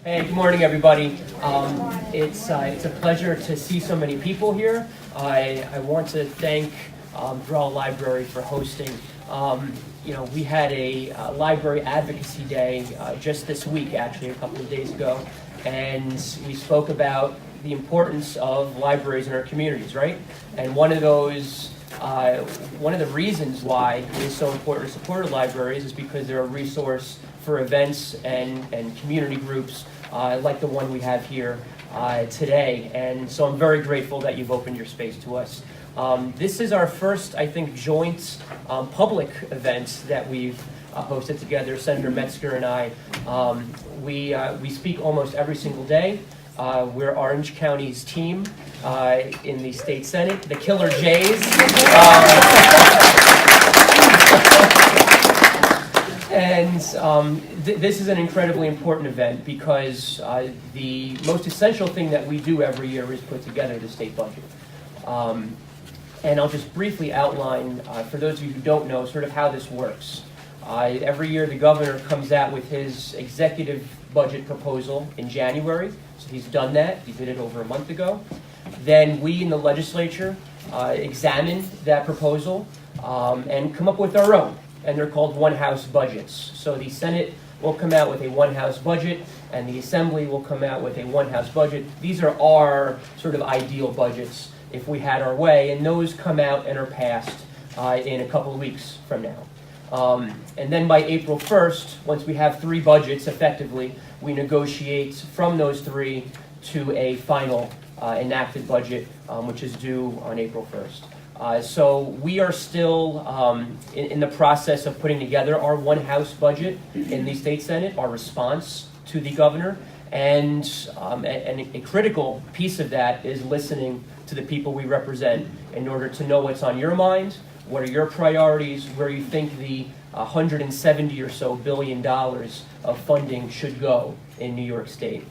Hey, good morning, everybody. It's a pleasure to see so many people here. I want to thank Draw Library for hosting. We had a library advocacy day just this week, actually, a couple of days ago, and we spoke about the importance of libraries in our communities, right? And one of the reasons why it is so important to support libraries is because they're a resource for events and community groups like the one we have here today. And so I'm very grateful that you've opened your space to us. This is our first, I think, joint public event that we've hosted together, Senator Metzger and I. We speak almost every single day. We're Orange County's team in the state senate, the Killer Jays. This is an incredibly important event because the most essential thing that we do every year is put together the state budget. And I'll just briefly outline, for those of you who don't know, sort of how this works. Every year the governor comes out with his executive budget proposal in January. So he's done that. He did it over a month ago. Then we in the legislature examine that proposal and come up with our own. And they're called one-house budgets. So the Senate will come out with a one-house budget, and the Assembly will come out with a one-house budget. These are our sort of ideal budgets if we had our way, and those come out and are passed in a couple of weeks from now. And then by April 1st, once we have three budgets effectively, we negotiate from those three to a final enacted budget, which is due on April 1st. So we are still in the process of putting together our one-house budget in the state senate, our response to the governor, and a critical piece of that is listening to the people we represent in order to know what's on your mind, what are your priorities, where you think the $170 or so billion of funding should go in New York State.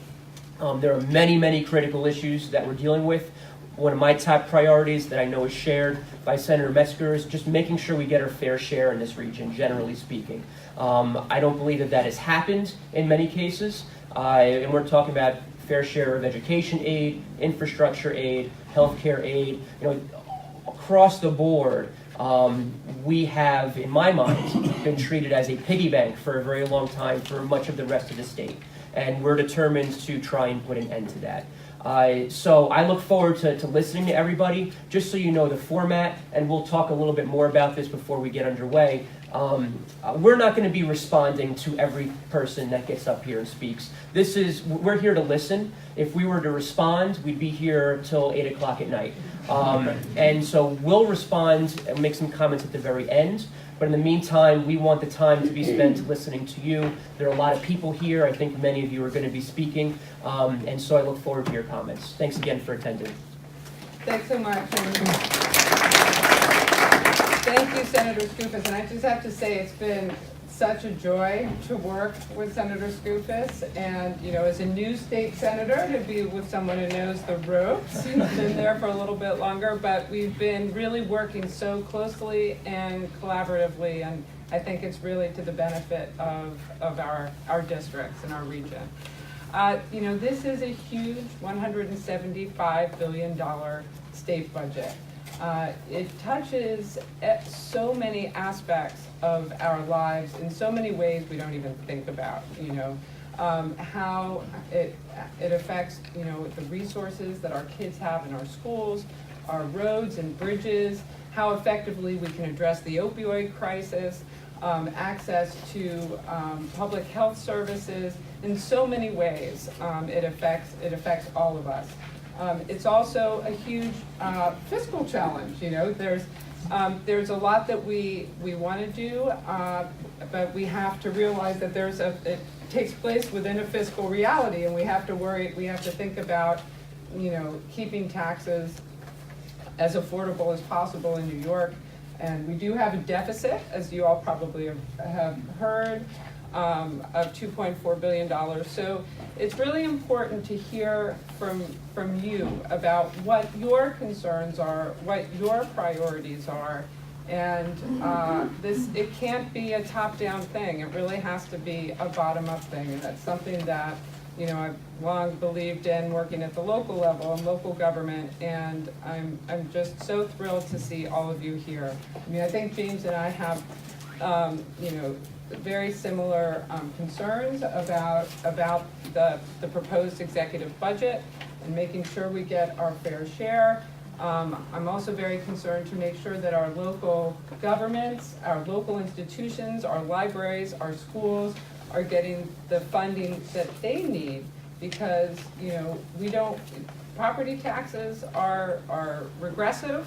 There are many, many critical issues that we're dealing with. One of my top priorities that I know is shared by Senator Metzger is just making sure we get our fair share in this region, generally speaking. I don't believe that has happened in many cases, and we're talking about fair share of education aid, infrastructure aid, healthcare aid. Across the board, we have, in my mind, been treated as a piggy bank for a very long time for much of the rest of the state, and we're determined to try and put an end to that. So I look forward to listening to everybody. Just so you know the format, and we'll talk a little bit more about this before we get underway. We're not going to be responding to every person that gets up here and speaks. We're here to listen. If we were to respond, we'd be here till 8 o'clock at night. And so we'll respond and make some comments at the very end. But in the meantime, we want the time to be spent listening to you. There are a lot of people here. I think many of you are going to be speaking. And so I look forward to your comments. Thanks again for attending. Thanks so much. Thank you, Senator Skoufis. And I just have to say it's been such a joy to work with Senator Skoufis. And, as a new state senator, to be with someone who knows the ropes and been there for a little bit longer. But we've been really working so closely and collaboratively. And I think it's really to the benefit of our districts and our region. This is a huge $175 billion state budget. It touches so many aspects of our lives in so many ways we don't even think about, how it affects, the resources that our kids have in our schools, our roads and bridges, how effectively we can address the opioid crisis, access to public health services. In so many ways, it affects all of us. It's also a huge fiscal challenge. There's a lot that we want to do, but we have to realize that it takes place within a fiscal reality, and we have to think about, keeping taxes as affordable as possible in New York. And we do have a deficit, as you all probably have heard, of $2.4 billion. So it's really important to hear from you about what your concerns are, what your priorities are, and it can't be a top-down thing. It really has to be a bottom-up thing, and that's something that I've long believed in working at the local level and local government, and I'm just so thrilled to see all of you here. I mean, I think James and I have, very similar concerns about the proposed executive budget and making sure we get our fair share. I'm also very concerned to make sure that our local governments, our local institutions, our libraries, our schools are getting the funding that they need, because, property taxes are regressive.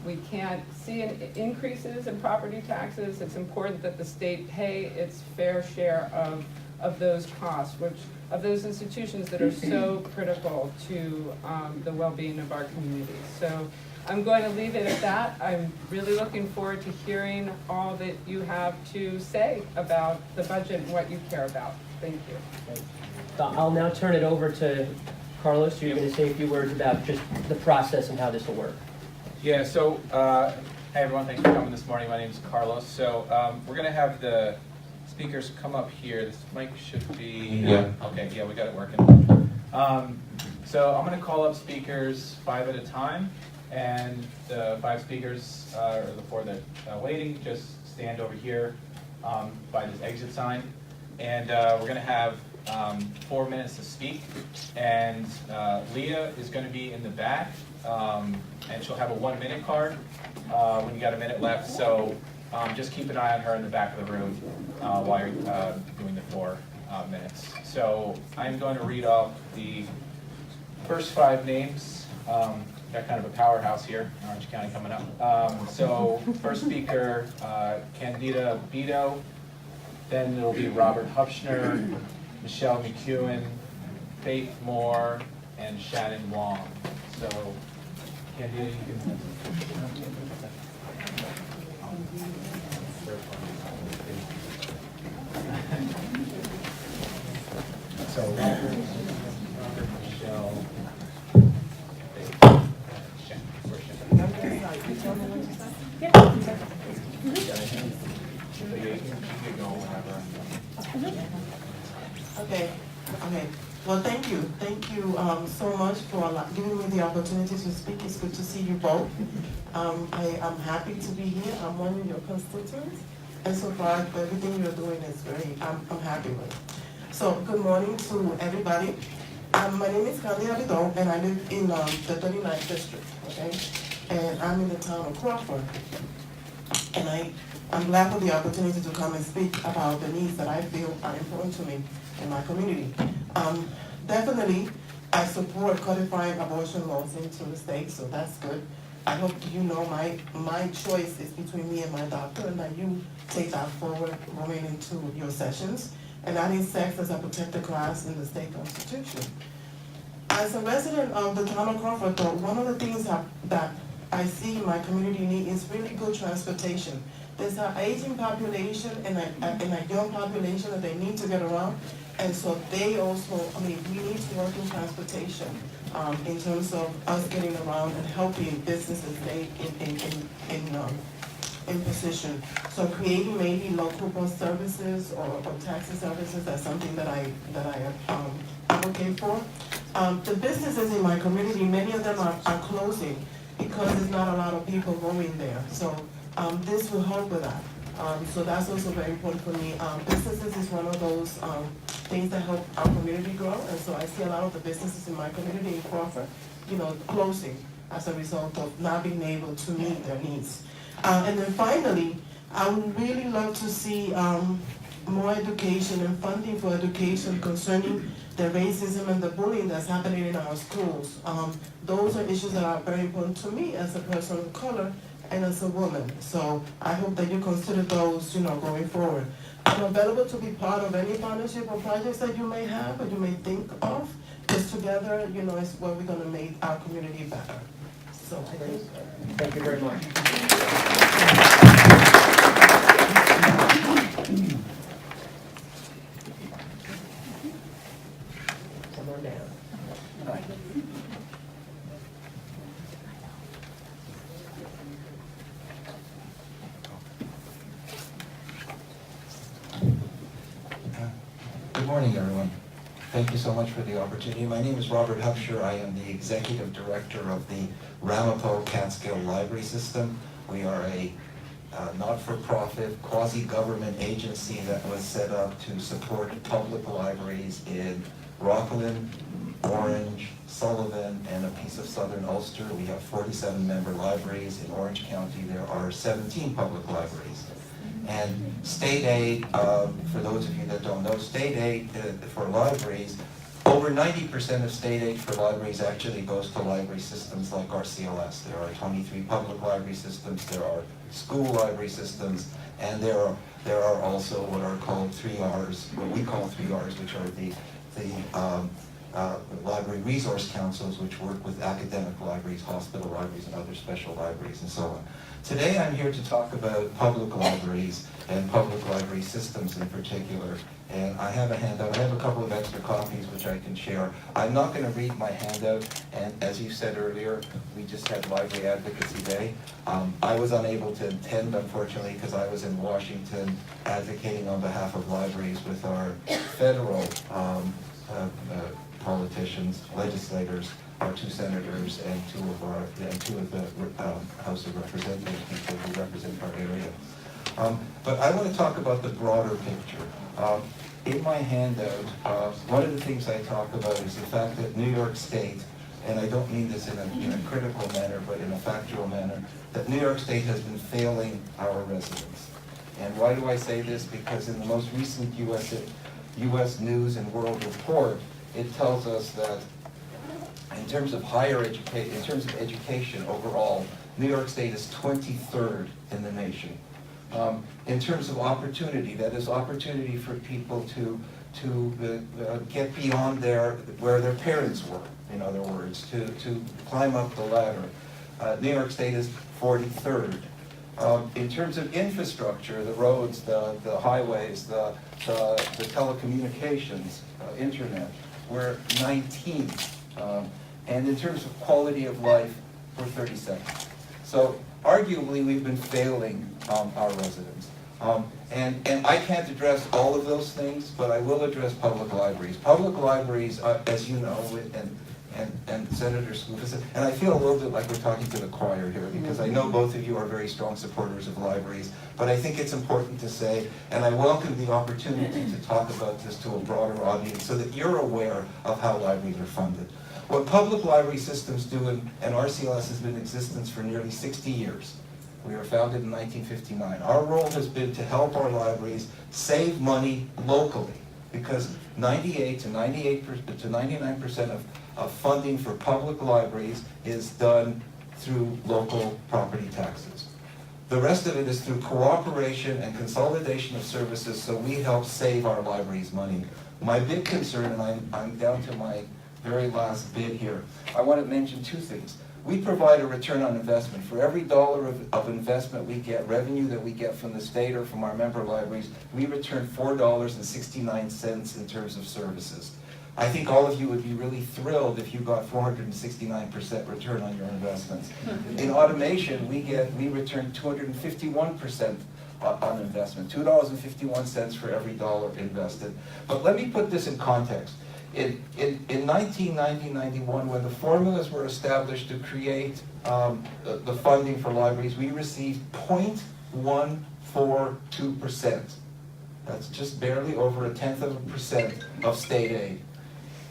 We can't see increases in property taxes. It's important that the state pay its fair share of those costs, of those institutions that are so critical to the well-being of our communities. So I'm going to leave it at that. I'm really looking forward to hearing all that you have to say about the budget and what you care about. Thank you. I'll now turn it over to Carlos. You're going to say a few words about just the process and how this will work. Yeah, so, hey everyone, thanks for coming this morning. My name is Carlos. So, we're going to have the speakers come up here. This mic should be, okay, yeah, we got it working. So I'm going to call up speakers 5 at a time, and the 5 speakers, or the 4 that are waiting, just stand over here by this exit sign. And we're going to have 4 minutes to speak, and Leah is going to be in the back, and she'll have a 1-minute card when you got a minute left. So just keep an eye on her in the back of the room while you're doing the 4 minutes. So I'm going to read off the first 5 names. Got kind of a powerhouse here in Orange County coming up. So first speaker, Anita Beto. Then it'll be Robert Huffshner, Michelle McEwan, Faith Moore, and Shannon Wang. So, Candida, you can. So, Robert, Michelle, Faith, Shannon. Where's Shannon? So you can go whenever. Okay. Well, thank you. Thank you so much for giving me the opportunity to speak. It's good to see you both. I am happy to be here. I'm one of your constituents, and so far everything you're doing is I'm happy with. So, good morning to everybody. My name is Anita Beto, and I live in the 39th district. Okay, and I'm in the town of Crawford, and I'm glad for the opportunity to come and speak about the needs that I feel are important to me in my community. Definitely, I support codifying abortion laws into the state, so that's good. I hope you know my choice is between me and my doctor, and that you take that forward going into your sessions, and adding sex as a protected class in the state constitution. As a resident of the town of Crawford, though, one of the things that I see my community need is really good transportation. There's an aging population and a young population that they need to get around. And so they also, we need to work in transportation in terms of us getting around and helping businesses stay in position. So creating maybe local bus services or taxi services, that's something that I advocate for. The businesses in my community, many of them are closing because there's not a lot of people going there. So this will help with that. So that's also very important for me. Businesses is one of those things that help our community grow, and so I see a lot of the businesses in my community in Crawford, closing as a result of not being able to meet their needs. And then finally, I would really love to see more education and funding for education concerning the racism and the bullying that's happening in our schools. Those are issues that are very important to me as a person of color and as a woman. So I hope that you consider those, going forward. I'm available to be part of any partnership or projects that you may have or you may think of, because together, is where we're going to make our community better. So I think. Thank you very much. Come on down. Good morning, everyone. Thank you so much for the opportunity. My name is Robert Hupsher. I am the Executive Director of the Ramapo Catskill Library System. We are a not-for-profit, quasi-government agency that was set up to support public libraries in Rockland, Orange, Sullivan, and a piece of southern Ulster. We have 47 member libraries. In Orange County, there are 17 public libraries. And state aid, for those of you that don't know, state aid for libraries, over 90% of state aid for libraries actually goes to library systems like RCLS. There are 23 public library systems, there are school library systems, and there are also what are called 3Rs, what we call 3Rs, which are the library resource councils, which work with academic libraries, hospital libraries, and other special libraries, and so on. Today I'm here to talk about public libraries and public library systems in particular. And I have a handout. I have a couple of extra copies which I can share. I'm not going to read my handout, and as you said earlier, we just had Library Advocacy Day. I was unable to attend, unfortunately, because I was in Washington advocating on behalf of libraries with our federal politicians, legislators, our 2 senators, and two of the House of Representatives, people who represent our area. But I want to talk about the broader picture. In my handout, one of the things I talk about is the fact that New York State, and I don't mean this in a critical manner, but in a factual manner, that New York State has been failing our residents. And why do I say this? Because in the most recent U.S. News and World Report, it tells us that in terms of education overall, New York State is 23rd in the nation. In terms of opportunity, that is opportunity for people to get beyond where their parents were, in other words, to climb up the ladder. New York State is 43rd. In terms of infrastructure, the roads, the highways, the telecommunications, internet, we're 19th. And in terms of quality of life, we're 32nd. So arguably, we've been failing our residents. And I can't address all of those things, but I will address public libraries. Public libraries, as you know, and Senator Skoufis, and I feel a little bit like we're talking to the choir here, because I know both of you are very strong supporters of libraries, but I think it's important to say, and I welcome the opportunity to talk about this to a broader audience so that you're aware of how libraries are funded. What public library systems do, and RCLS has been in existence for nearly 60 years. We were founded in 1959. Our role has been to help our libraries save money locally, because 98 to 99% of funding for public libraries is done through local property taxes. The rest of it is through cooperation and consolidation of services, so we help save our libraries money. My big concern, and I'm down to my very last bit here, I want to mention 2 things. We provide a return on investment. For every dollar of investment we get, revenue that we get from the state or from our member libraries, we return $4.69 in terms of services. I think all of you would be really thrilled if you got 469% return on your investments. In automation, we return 251% on investment, $2.51 for every dollar invested. But let me put this in context. In 1990-91, when the formulas were established to create the funding for libraries, we received 0.142%. That's just barely over 0.1% of state aid.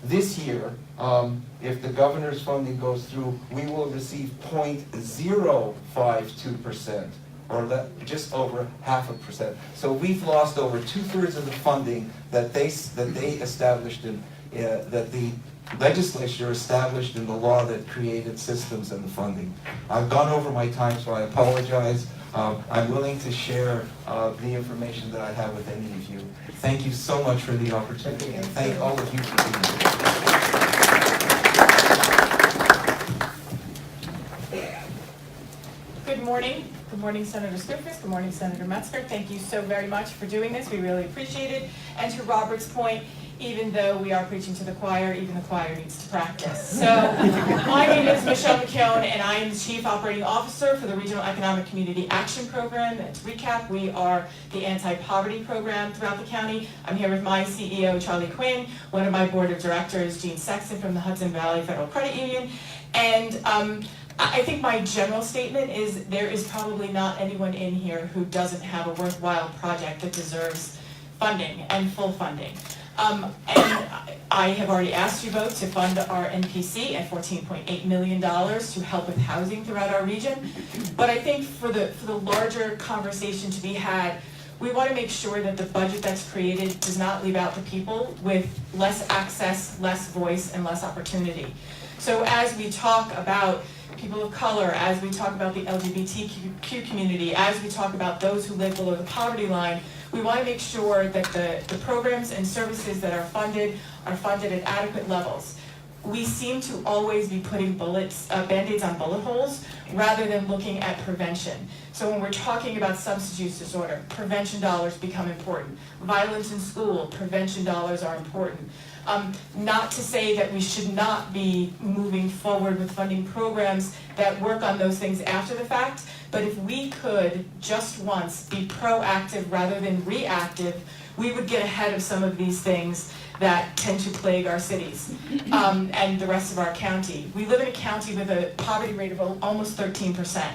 This year, if the governor's funding goes through, we will receive 0.052%, or just over 0.5%. So we've lost over 2/3 of the funding that they established that the legislature established in the law that created systems and the funding. I've gone over my time, so I apologize. I'm willing to share the information that I have with any of you. Thank you so much for the opportunity, and thank all of you for being here. Good morning. Good morning, Senator Skoufis. Good morning, Senator Metzger. Thank you so very much for doing this. We really appreciate it. And to Robert's point, even though we are preaching to the choir, even the choir needs to practice. So, my name is Michelle McEwan, and I am the Chief Operating Officer for the Regional Economic Community Action Program. And to recap, we are the anti-poverty program throughout the county. I'm here with my CEO, Charlie Quinn, one of my board of directors, Gene Sexton from the Hudson Valley Federal Credit Union, and I think my general statement is there is probably not anyone in here who doesn't have a worthwhile project that deserves funding and full funding. And I have already asked you both to fund our NPC at $14.8 million to help with housing throughout our region. But I think for the larger conversation to be had, we want to make sure that the budget that's created does not leave out the people with less access, less voice, and less opportunity. So as we talk about people of color, as we talk about the LGBTQ community, as we talk about those who live below the poverty line, we want to make sure that the programs and services that are funded at adequate levels. We seem to always be putting Band-Aids on bullet holes rather than looking at prevention. So when we're talking about substance use disorder, prevention dollars become important. Violence in school, prevention dollars are important. Not to say that we should not be moving forward with funding programs that work on those things after the fact, but if we could just once be proactive rather than reactive, we would get ahead of some of these things that tend to plague our cities and the rest of our county. We live in a county with a poverty rate of almost 13%.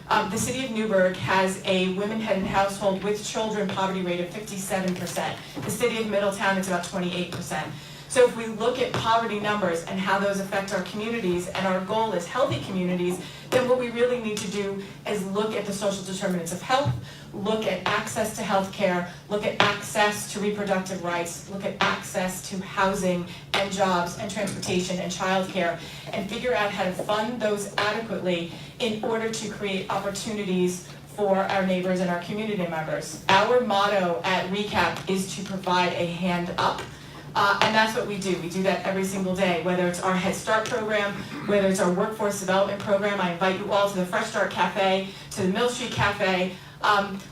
The city of Newburgh has a women-headed household with children poverty rate of 57%. The city of Middletown is about 28%. So if we look at poverty numbers and how those affect our communities, and our goal is healthy communities, then what we really need to do is look at the social determinants of health, look at access to health care, look at access to reproductive rights, look at access to housing and jobs and transportation and childcare, and figure out how to fund those adequately in order to create opportunities for our neighbors and our community members. Our motto at RECAP is to provide a hand up. And that's what we do. We do that every single day, whether it's our Head Start program, whether it's our workforce development program. I invite you all to the Fresh Start Cafe, to the Mill Street Cafe.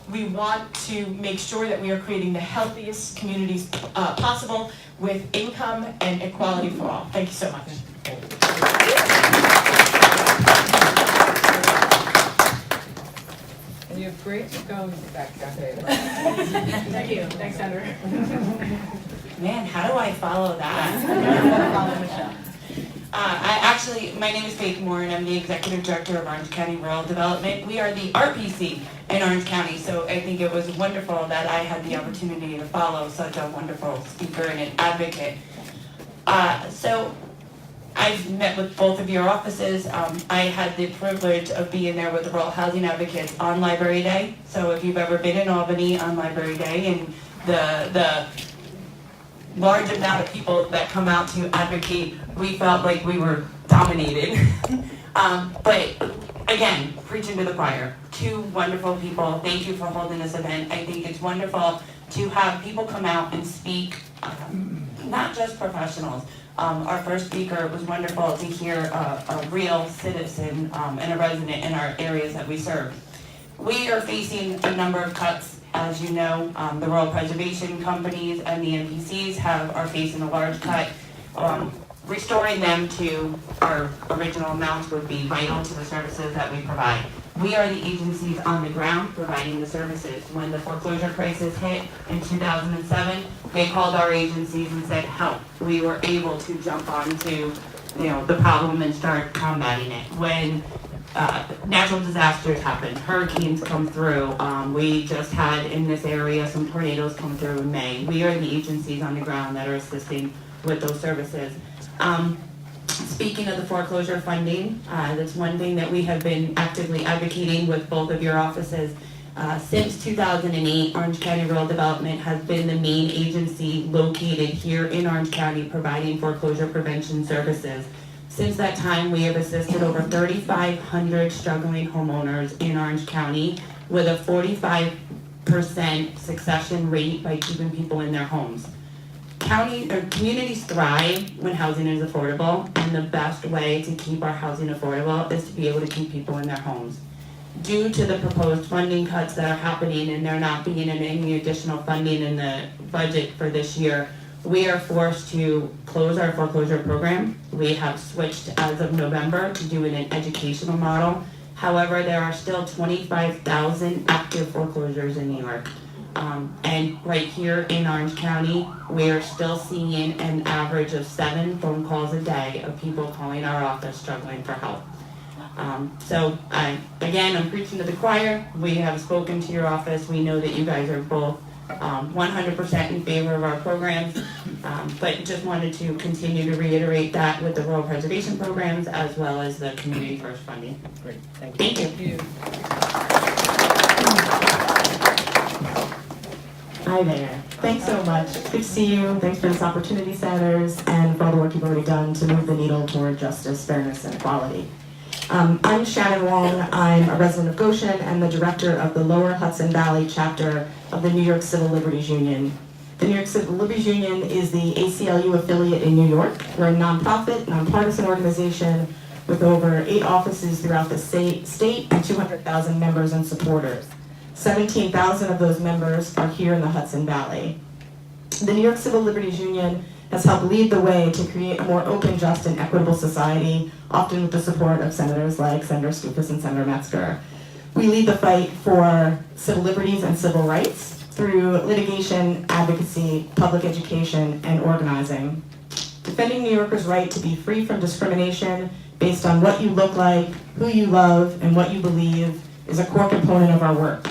We want to make sure that we are creating the healthiest communities possible with income and equality for all. Thank you so much. And you have great scones at that cafe. Thank you. Thanks, Senator. Man, how do I follow that? My name is Faith Moore, and I'm the Executive Director of Orange County Rural Development. We are the RPC in Orange County, so I think it was wonderful that I had the opportunity to follow such a wonderful speaker and an advocate. So I've met with both of your offices. I had the privilege of being there with the Rural Housing Advocates on Library Day. So if you've ever been in Albany on Library Day, and the large amount of people that come out to advocate, we felt like we were dominated. But again, preaching to the choir. Two wonderful people. Thank you for holding this event. I think it's wonderful to have people come out and speak, not just professionals. Our first speaker, it was wonderful to hear a real citizen and a resident in our areas that we serve. We are facing a number of cuts. As you know, the rural preservation companies and the NPCs are facing a large cut. Restoring them to our original amounts would be vital to the services that we provide. We are the agencies on the ground providing the services. When the foreclosure crisis hit in 2007, they called our agencies and said, help. We were able to jump onto the problem and start combating it. When natural disasters happen, hurricanes come through. We just had in this area some tornadoes come through in May. We are the agencies on the ground that are assisting with those services. Speaking of the foreclosure funding, that's one thing that we have been actively advocating with both of your offices. Since 2008, Orange County Rural Development has been the main agency located here in Orange County providing foreclosure prevention services. Since that time, we have assisted over 3,500 struggling homeowners in Orange County with a 45% succession rate by keeping people in their homes. Communities thrive when housing is affordable, and the best way to keep our housing affordable is to be able to keep people in their homes. Due to the proposed funding cuts that are happening and there not being any additional funding in the budget for this year, we are forced to close our foreclosure program. We have switched as of November to doing an educational model. However, there are still 25,000 active foreclosures in New York. And right here in Orange County, we are still seeing an average of 7 phone calls a day of people calling our office struggling for help. So again, I'm preaching to the choir. We have spoken to your office. We know that you guys are both 100% in favor of our programs, but just wanted to continue to reiterate that with the rural preservation programs as well as the community first funding. Great, thank you. Thank you. Hi there. Thanks so much. Good to see you. Thanks for this opportunity, Senators, and for all the work you've already done to move the needle toward justice, fairness, and equality. I'm Shannon Wang. I'm a resident of Goshen and the director of the Lower Hudson Valley chapter of the New York Civil Liberties Union. The New York Civil Liberties Union is the ACLU affiliate in New York. We're a nonprofit, nonpartisan organization with over 8 offices throughout the state and 200,000 members and supporters. 17,000 of those members are here in the Hudson Valley. The New York Civil Liberties Union has helped lead the way to create a more open, just, and equitable society, often with the support of senators like Senator Skoufis and Senator Metzger. We lead the fight for civil liberties and civil rights through litigation, advocacy, public education, and organizing. Defending New Yorkers' right to be free from discrimination based on what you look like, who you love, and what you believe is a core component of our work.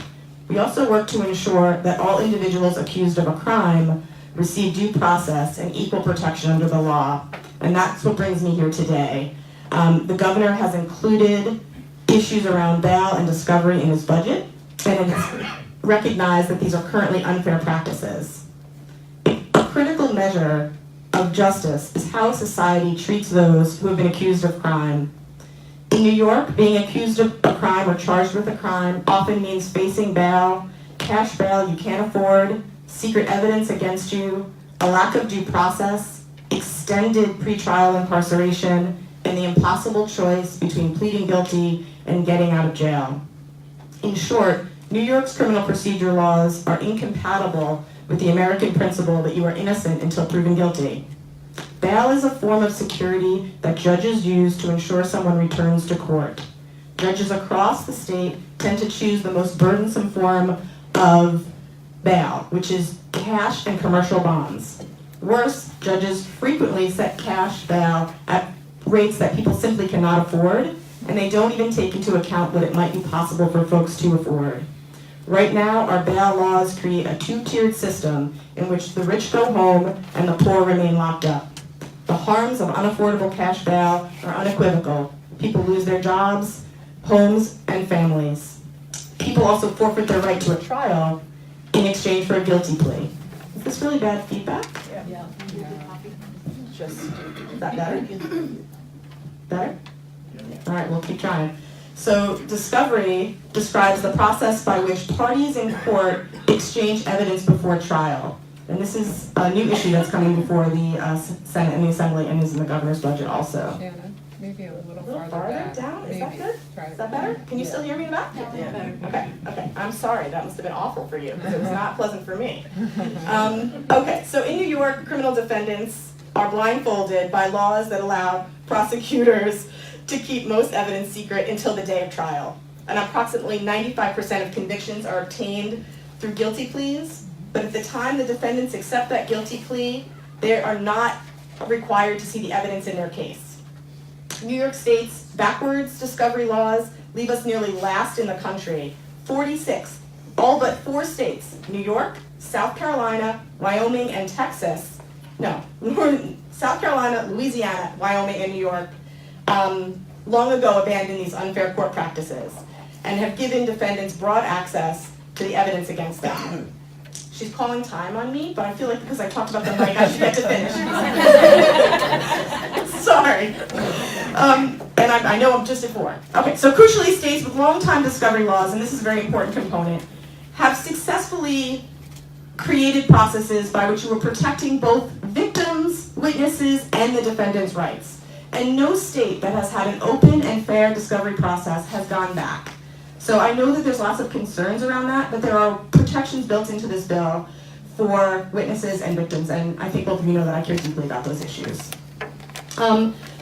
We also work to ensure that all individuals accused of a crime receive due process and equal protection under the law, and that's what brings me here today. The governor has included issues around bail and discovery in his budget, and has recognized that these are currently unfair practices. A critical measure of justice is how society treats those who have been accused of crime. In New York, being accused of a crime or charged with a crime often means facing bail, cash bail you can't afford, secret evidence against you, a lack of due process, extended pretrial incarceration, and the impossible choice between pleading guilty and getting out of jail. In short, New York's criminal procedure laws are incompatible with the American principle that you are innocent until proven guilty. Bail is a form of security that judges use to ensure someone returns to court. Judges across the state tend to choose the most burdensome form of bail, which is cash and commercial bonds. Worse, judges frequently set cash bail at rates that people simply cannot afford, and they don't even take into account what it might be possible for folks to afford. Right now, our bail laws create a two-tiered system in which the rich go home and the poor remain locked up. The harms of unaffordable cash bail are unequivocal. People lose their jobs, homes, and families. People also forfeit their right to a trial in exchange for a guilty plea. Is this really bad feedback? Yeah. Just, is that better? Better? All right, we'll keep trying. So discovery describes the process by which parties in court exchange evidence before trial. And this is a new issue that's coming before the Senate and the Assembly and is in the governor's budget also. Shannon, maybe a little Farther farther back. down? Is that Maybe. good? Try Is that better? Can you still hear me in the back? Yeah. Okay. I'm sorry. That must have been awful for you because it was not pleasant for me. Okay, so in New York, criminal defendants are blindfolded by laws that allow prosecutors to keep most evidence secret until the day of trial. And approximately 95% of convictions are obtained through guilty pleas, but at the time the defendants accept that guilty plea, they are not required to see the evidence in their case. New York State's backwards discovery laws leave us nearly last in the country. 46, all but 4 states, New York, South Carolina, Wyoming, and Texas, South Carolina, Louisiana, Wyoming, and New York, long ago abandoned these unfair court practices and have given defendants broad access to the evidence against them. She's calling time on me, but I feel like because I talked about the mic, I should get to finish. Sorry. And I know I'm just at 4. Okay, so crucially, states with long-time discovery laws, and this is a very important component, have successfully created processes by which you are protecting both victims, witnesses, and the defendant's rights. And no state that has had an open and fair discovery process has gone back. So I know that there's lots of concerns around that, but there are protections built into this bill for witnesses and victims, and I think both of you know that I care deeply about those issues.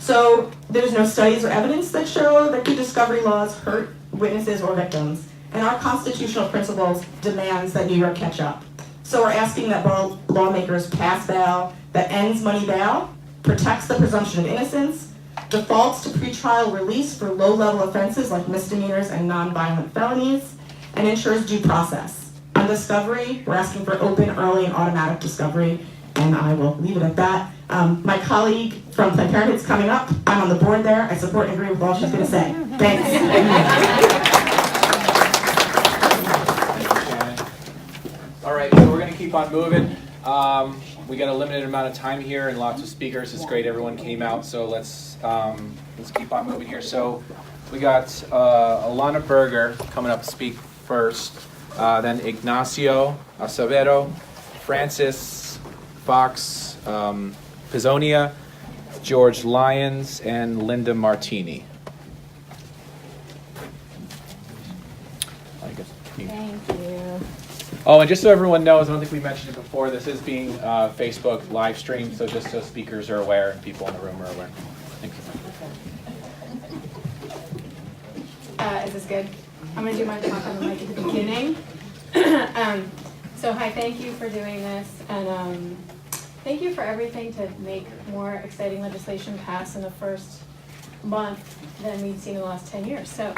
So there's no studies or evidence that show that good discovery laws hurt witnesses or victims, and our constitutional principles demands that New York catch up. So we're asking that lawmakers pass bail that ends money bail, protects the presumption of innocence, defaults to pretrial release for low-level offenses like misdemeanors and nonviolent felonies, and ensures due process. On discovery, we're asking for open, early, and automatic discovery, and I will leave it at that. My colleague from Planned Parenthood is coming up. I'm on the board there. I support and agree with all she's going to say. Thanks. All right, so we're going to keep on moving. We got a limited amount of time here and lots of speakers. It's great everyone came out, so let's keep on moving here. So we got Ivana Berger coming up to speak first, then Ignacio Sabella, Francis Fox, Pizzonia, George Lyons, and Linda Martini. Thank you. Oh, and just so everyone knows, I don't think we mentioned it before, this is being Facebook live streamed, so just so speakers are aware and people in the room are aware. Thank you. Is this good? I'm going to do my talk on the mic at the beginning. So hi, thank you for doing this, and thank you for everything to make more exciting legislation pass in the first month than we've seen in the last 10 years. So,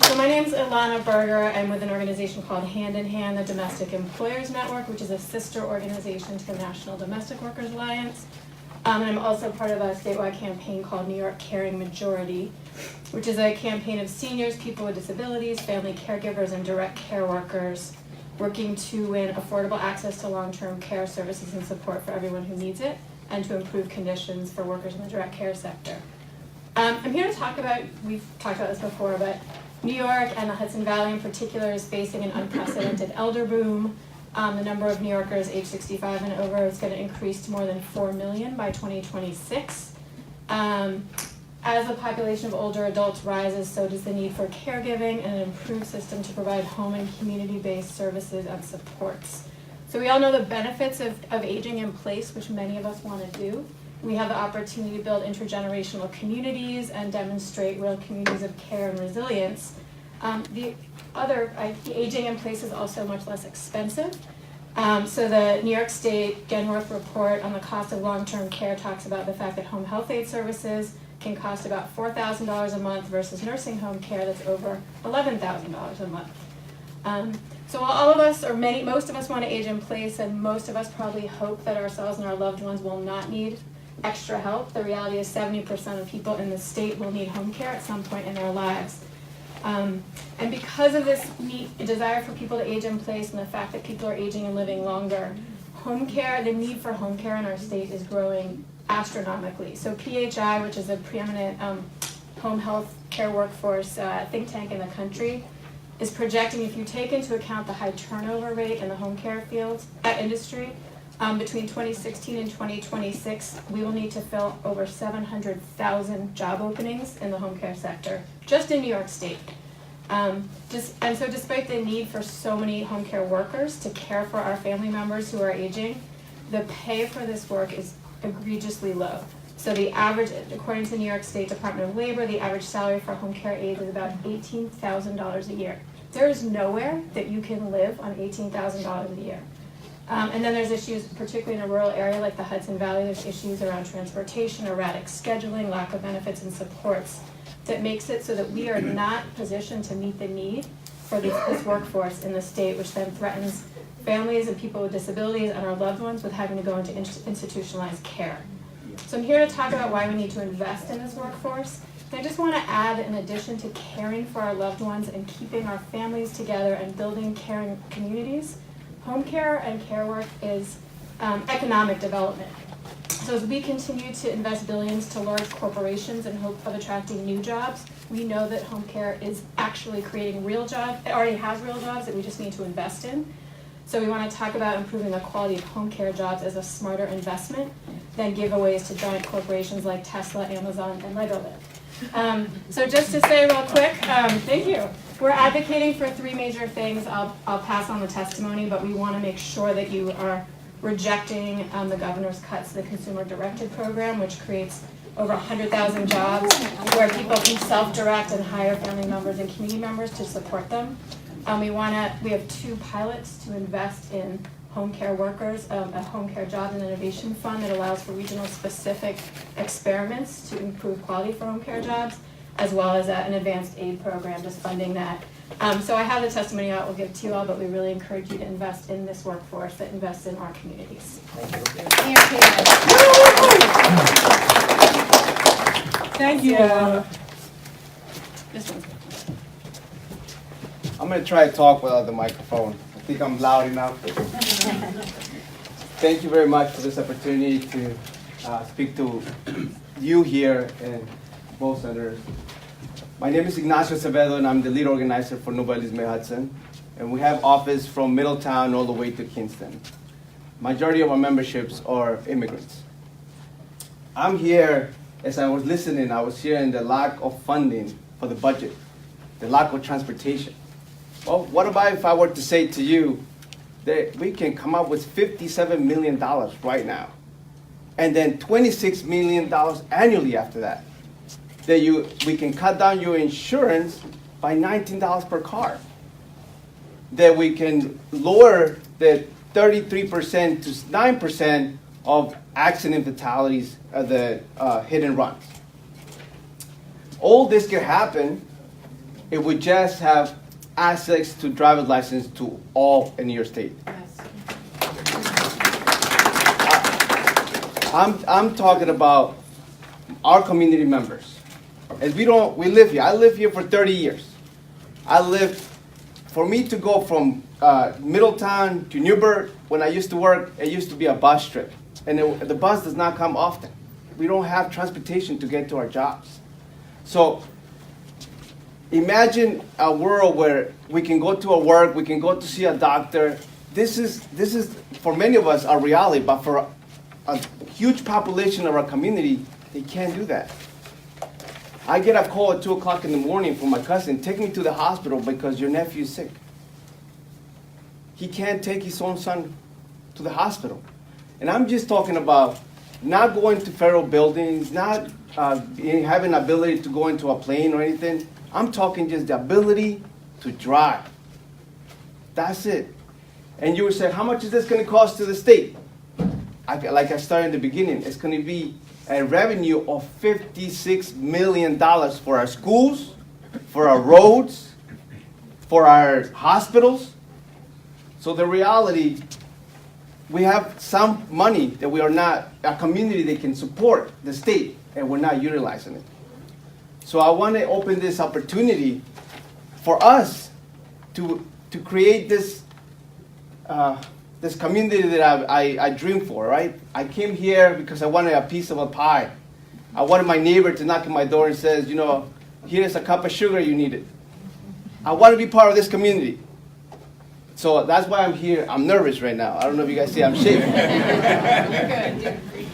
so my name is Ivana Berger. I'm with an organization called Hand in Hand, the Domestic Employers Network, which is a sister organization to the National Domestic Workers Alliance. And I'm also part of a statewide campaign called New York Caring Majority, which is a campaign of seniors, people with disabilities, family caregivers, and direct care workers working to win affordable access to long-term care services and support for everyone who needs it, and to improve conditions for workers in the direct care sector. I'm here to talk about, we've talked about this before, but New York and the Hudson Valley in particular is facing an unprecedented elder boom. The number of New Yorkers age 65 and over is going to increase to more than 4 million by 2026. As the population of older adults rises, so does the need for caregiving and an improved system to provide home and community-based services and supports. So we all know the benefits of aging in place, which many of us want to do. We have the opportunity to build intergenerational communities and demonstrate real communities of care and resilience. The aging in place is also much less expensive. So the New York State Genworth report on the cost of long-term care talks about the fact that home health aid services can cost about $4,000 a month versus nursing home care that's over $11,000 a month. So while all of us, or most of us want to age in place, and most of us probably hope that ourselves and our loved ones will not need extra help, the reality is 70% of people in the state will need home care at some point in their lives. And because of this desire for people to age in place and the fact that people are aging and living longer, home care, the need for home care in our state is growing astronomically. So PHI, which is a preeminent home health care workforce think tank in the country, is projecting, if you take into account the high turnover rate in the home care field, industry, between 2016 and 2026, we will need to fill over 700,000 job openings in the home care sector, just in New York State. And so despite the need for so many home care workers to care for our family members who are aging, the pay for this work is egregiously low. So the average, according to the New York State Department of Labor, the average salary for home care aides is about $18,000 a year. There is nowhere that you can live on $18,000 a year. And then there's issues, particularly in a rural area like the Hudson Valley, there's issues around transportation, erratic scheduling, lack of benefits and supports that makes it so that we are not positioned to meet the need for this workforce in the state, which then threatens families and people with disabilities and our loved ones with having to go into institutionalized care. So I'm here to talk about why we need to invest in this workforce. And I just want to add, in addition to caring for our loved ones and keeping our families together and building caring communities, home care and care work is economic development. So as we continue to invest billions to large corporations in hope of attracting new jobs, we know that home care is actually creating real jobs. It already has real jobs that we just need to invest in. So we want to talk about improving the quality of home care jobs as a smarter investment than giveaways to giant corporations like Tesla, Amazon, and Legoland. So just to say real quick, thank you. we're advocating for three major things. I'll pass on the testimony, but we want to make sure that you are rejecting the governor's cuts to the consumer-directed program, which creates over 100,000 jobs where people can self-direct and hire family members and community members to support them. We have 2 pilots to invest in home care workers, a home care job and innovation fund that allows for regional specific experiments to improve quality for home care jobs, as well as an advanced aid program just funding that. So I have the testimony out, we'll give it to you all, but we really encourage you to invest in this workforce that invests in our communities. Thank you. This one's I'm going to try to talk without the microphone. I think I'm loud enough. Thank you very much for this opportunity to speak to you here and both senators. My name is Ignacio Sabella, and I'm the lead organizer for Nobody's May Hudson. And we have office from Middletown all the way to Kingston. Majority of our memberships are immigrants. I'm here, as I was listening, I was hearing the lack of funding for the budget, the lack of transportation. Well, what about if I were to say to you that we can come up with $57 million right now, and then $26 million annually after that? That we can cut down your insurance by $19 per car. That we can lower the 33% to 9% of accident fatalities of the hit and runs. All this can happen if we just have access to driver's license to all in your state. I'm talking about our community members. As we live here. I live here for 30 years. For me to go from Middletown to Newburgh, when I used to work, it used to be a bus trip. And the bus does not come often. We don't have transportation to get to our jobs. So imagine a world where we can go to work, we can go to see a doctor. This is for many of us a reality, but for a huge population of our community, they can't do that. I get a call at 2 o'clock in the morning from my cousin, take me to the hospital because your nephew is sick. He can't take his own son to the hospital. And I'm just talking about not going to federal buildings, not having ability to go into a plane or anything. I'm talking just the ability to drive. That's it. And you would say, how much is this going to cost to the state? Like I started in the beginning, it's going to be a revenue of $56 million for our schools, for our roads, for our hospitals. So the reality, we have some money that we are not, a community that can support the state, and we're not utilizing it. So I want to open this opportunity for us to create this this community that I dream for, right? I came here because I wanted a piece of a pie. I wanted my neighbor to knock on my door and says, you know, here's a cup of sugar you needed. I want to be part of this community. So that's why I'm here. I'm nervous right now. I don't know if you guys see, I'm shaking.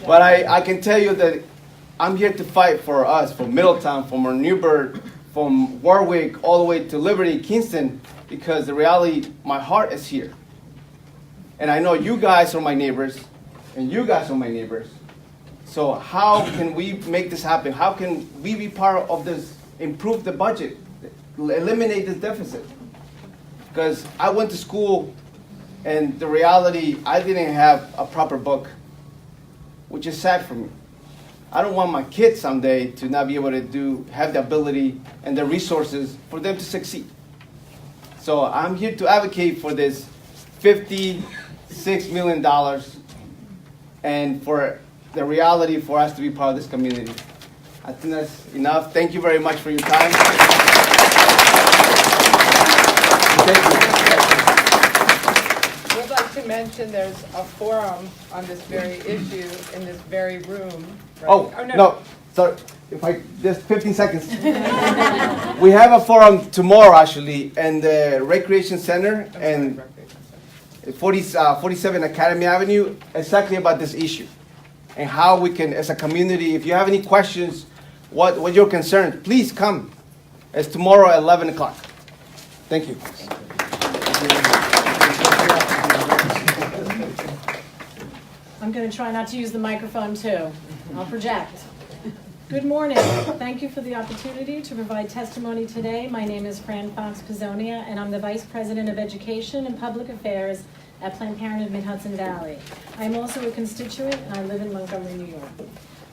But I can tell you that I'm here to fight for us, from Middletown, from Newburgh, from Warwick, all the way to Liberty, Kingston, because the reality, my heart is here. And I know you guys are my neighbors, and you guys are my neighbors. So how can we make this happen? How can we be part of this, improve the budget, eliminate this deficit? Because I went to school, and the reality, I didn't have a proper book, which is sad for me. I don't want my kids someday to not be able to have the ability and the resources for them to succeed. So I'm here to advocate for this $56 million and for the reality for us to be part of this community. I think that's enough. Thank you very much for your time. Thank you. We'd like to mention there's a forum on this very issue in this very room. Right? Oh, no. Sorry, if I just 15 seconds. We have a forum tomorrow, actually, in the Recreation Center and 47 Academy Avenue, exactly about this issue and how we can, as a community, if you have any questions, what your concerns, please come. It's tomorrow at 11 o'clock. Thank you. I'm going to try not to use the microphone too. I'll project. Good morning. Thank you for the opportunity to provide testimony today. My name is Fran Bates, and I'm the Vice President of Education and Public Affairs at Planned Parenthood Mid-Hudson Valley. I'm also a constituent, and I live in Montgomery, New York.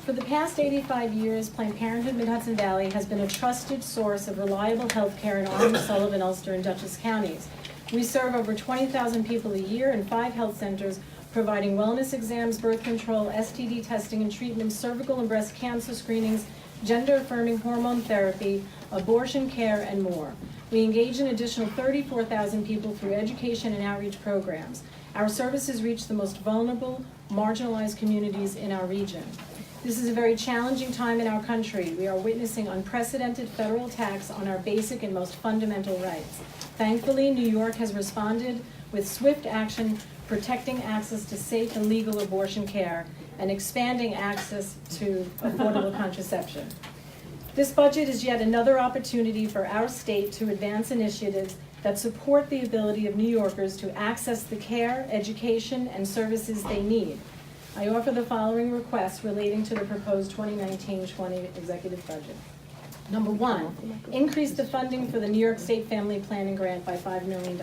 For the past 85 years, Planned Parenthood Mid-Hudson Valley has been a trusted source of reliable health care in Orange, Sullivan, Ulster, and Dutchess counties. We serve over 20,000 people a year in 5 health centers, providing wellness exams, birth control, STD testing and treatment, cervical and breast cancer screenings, gender-affirming hormone therapy, abortion care, and more. We engage an additional 34,000 people through education and outreach programs. Our services reach the most vulnerable, marginalized communities in our region. This is a very challenging time in our country. We are witnessing unprecedented federal attacks on our basic and most fundamental rights. Thankfully, New York has responded with swift action, protecting access to safe and legal abortion care and expanding access to affordable contraception. This budget is yet another opportunity for our state to advance initiatives that support the ability of New Yorkers to access the care, education, and services they need. I offer the following requests relating to the proposed 2019-20 executive budget. Number 1, increase the funding for the New York State Family Planning Grant by $5 million.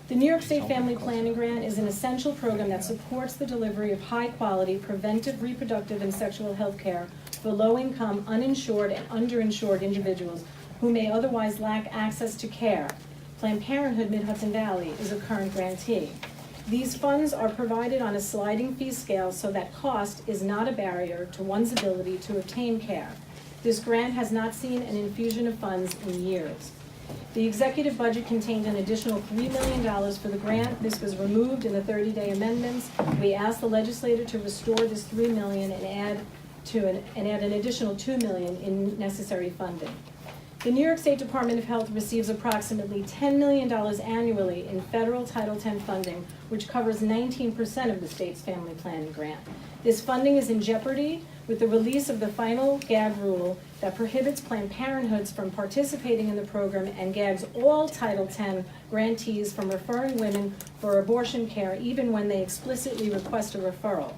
The New York State Family Planning Grant is an essential program that supports the delivery of high-quality preventive, reproductive, and sexual health care for low-income, uninsured, and underinsured individuals who may otherwise lack access to care. Planned Parenthood Mid-Hudson Valley is a current grantee. These funds are provided on a sliding fee scale so that cost is not a barrier to one's ability to obtain care. This grant has not seen an infusion of funds in years. The executive budget contained an additional $3 million for the grant. This was removed in the 30-day amendments. We asked the legislature to restore this $3 million and add an additional $2 million in necessary funding. The New York State Department of Health receives approximately $10 million annually in federal Title X funding, which covers 19% of the state's family planning grant. This funding is in jeopardy with the release of the final gag rule that prohibits Planned Parenthoods from participating in the program and gags all Title X grantees from referring women for abortion care even when they explicitly request a referral.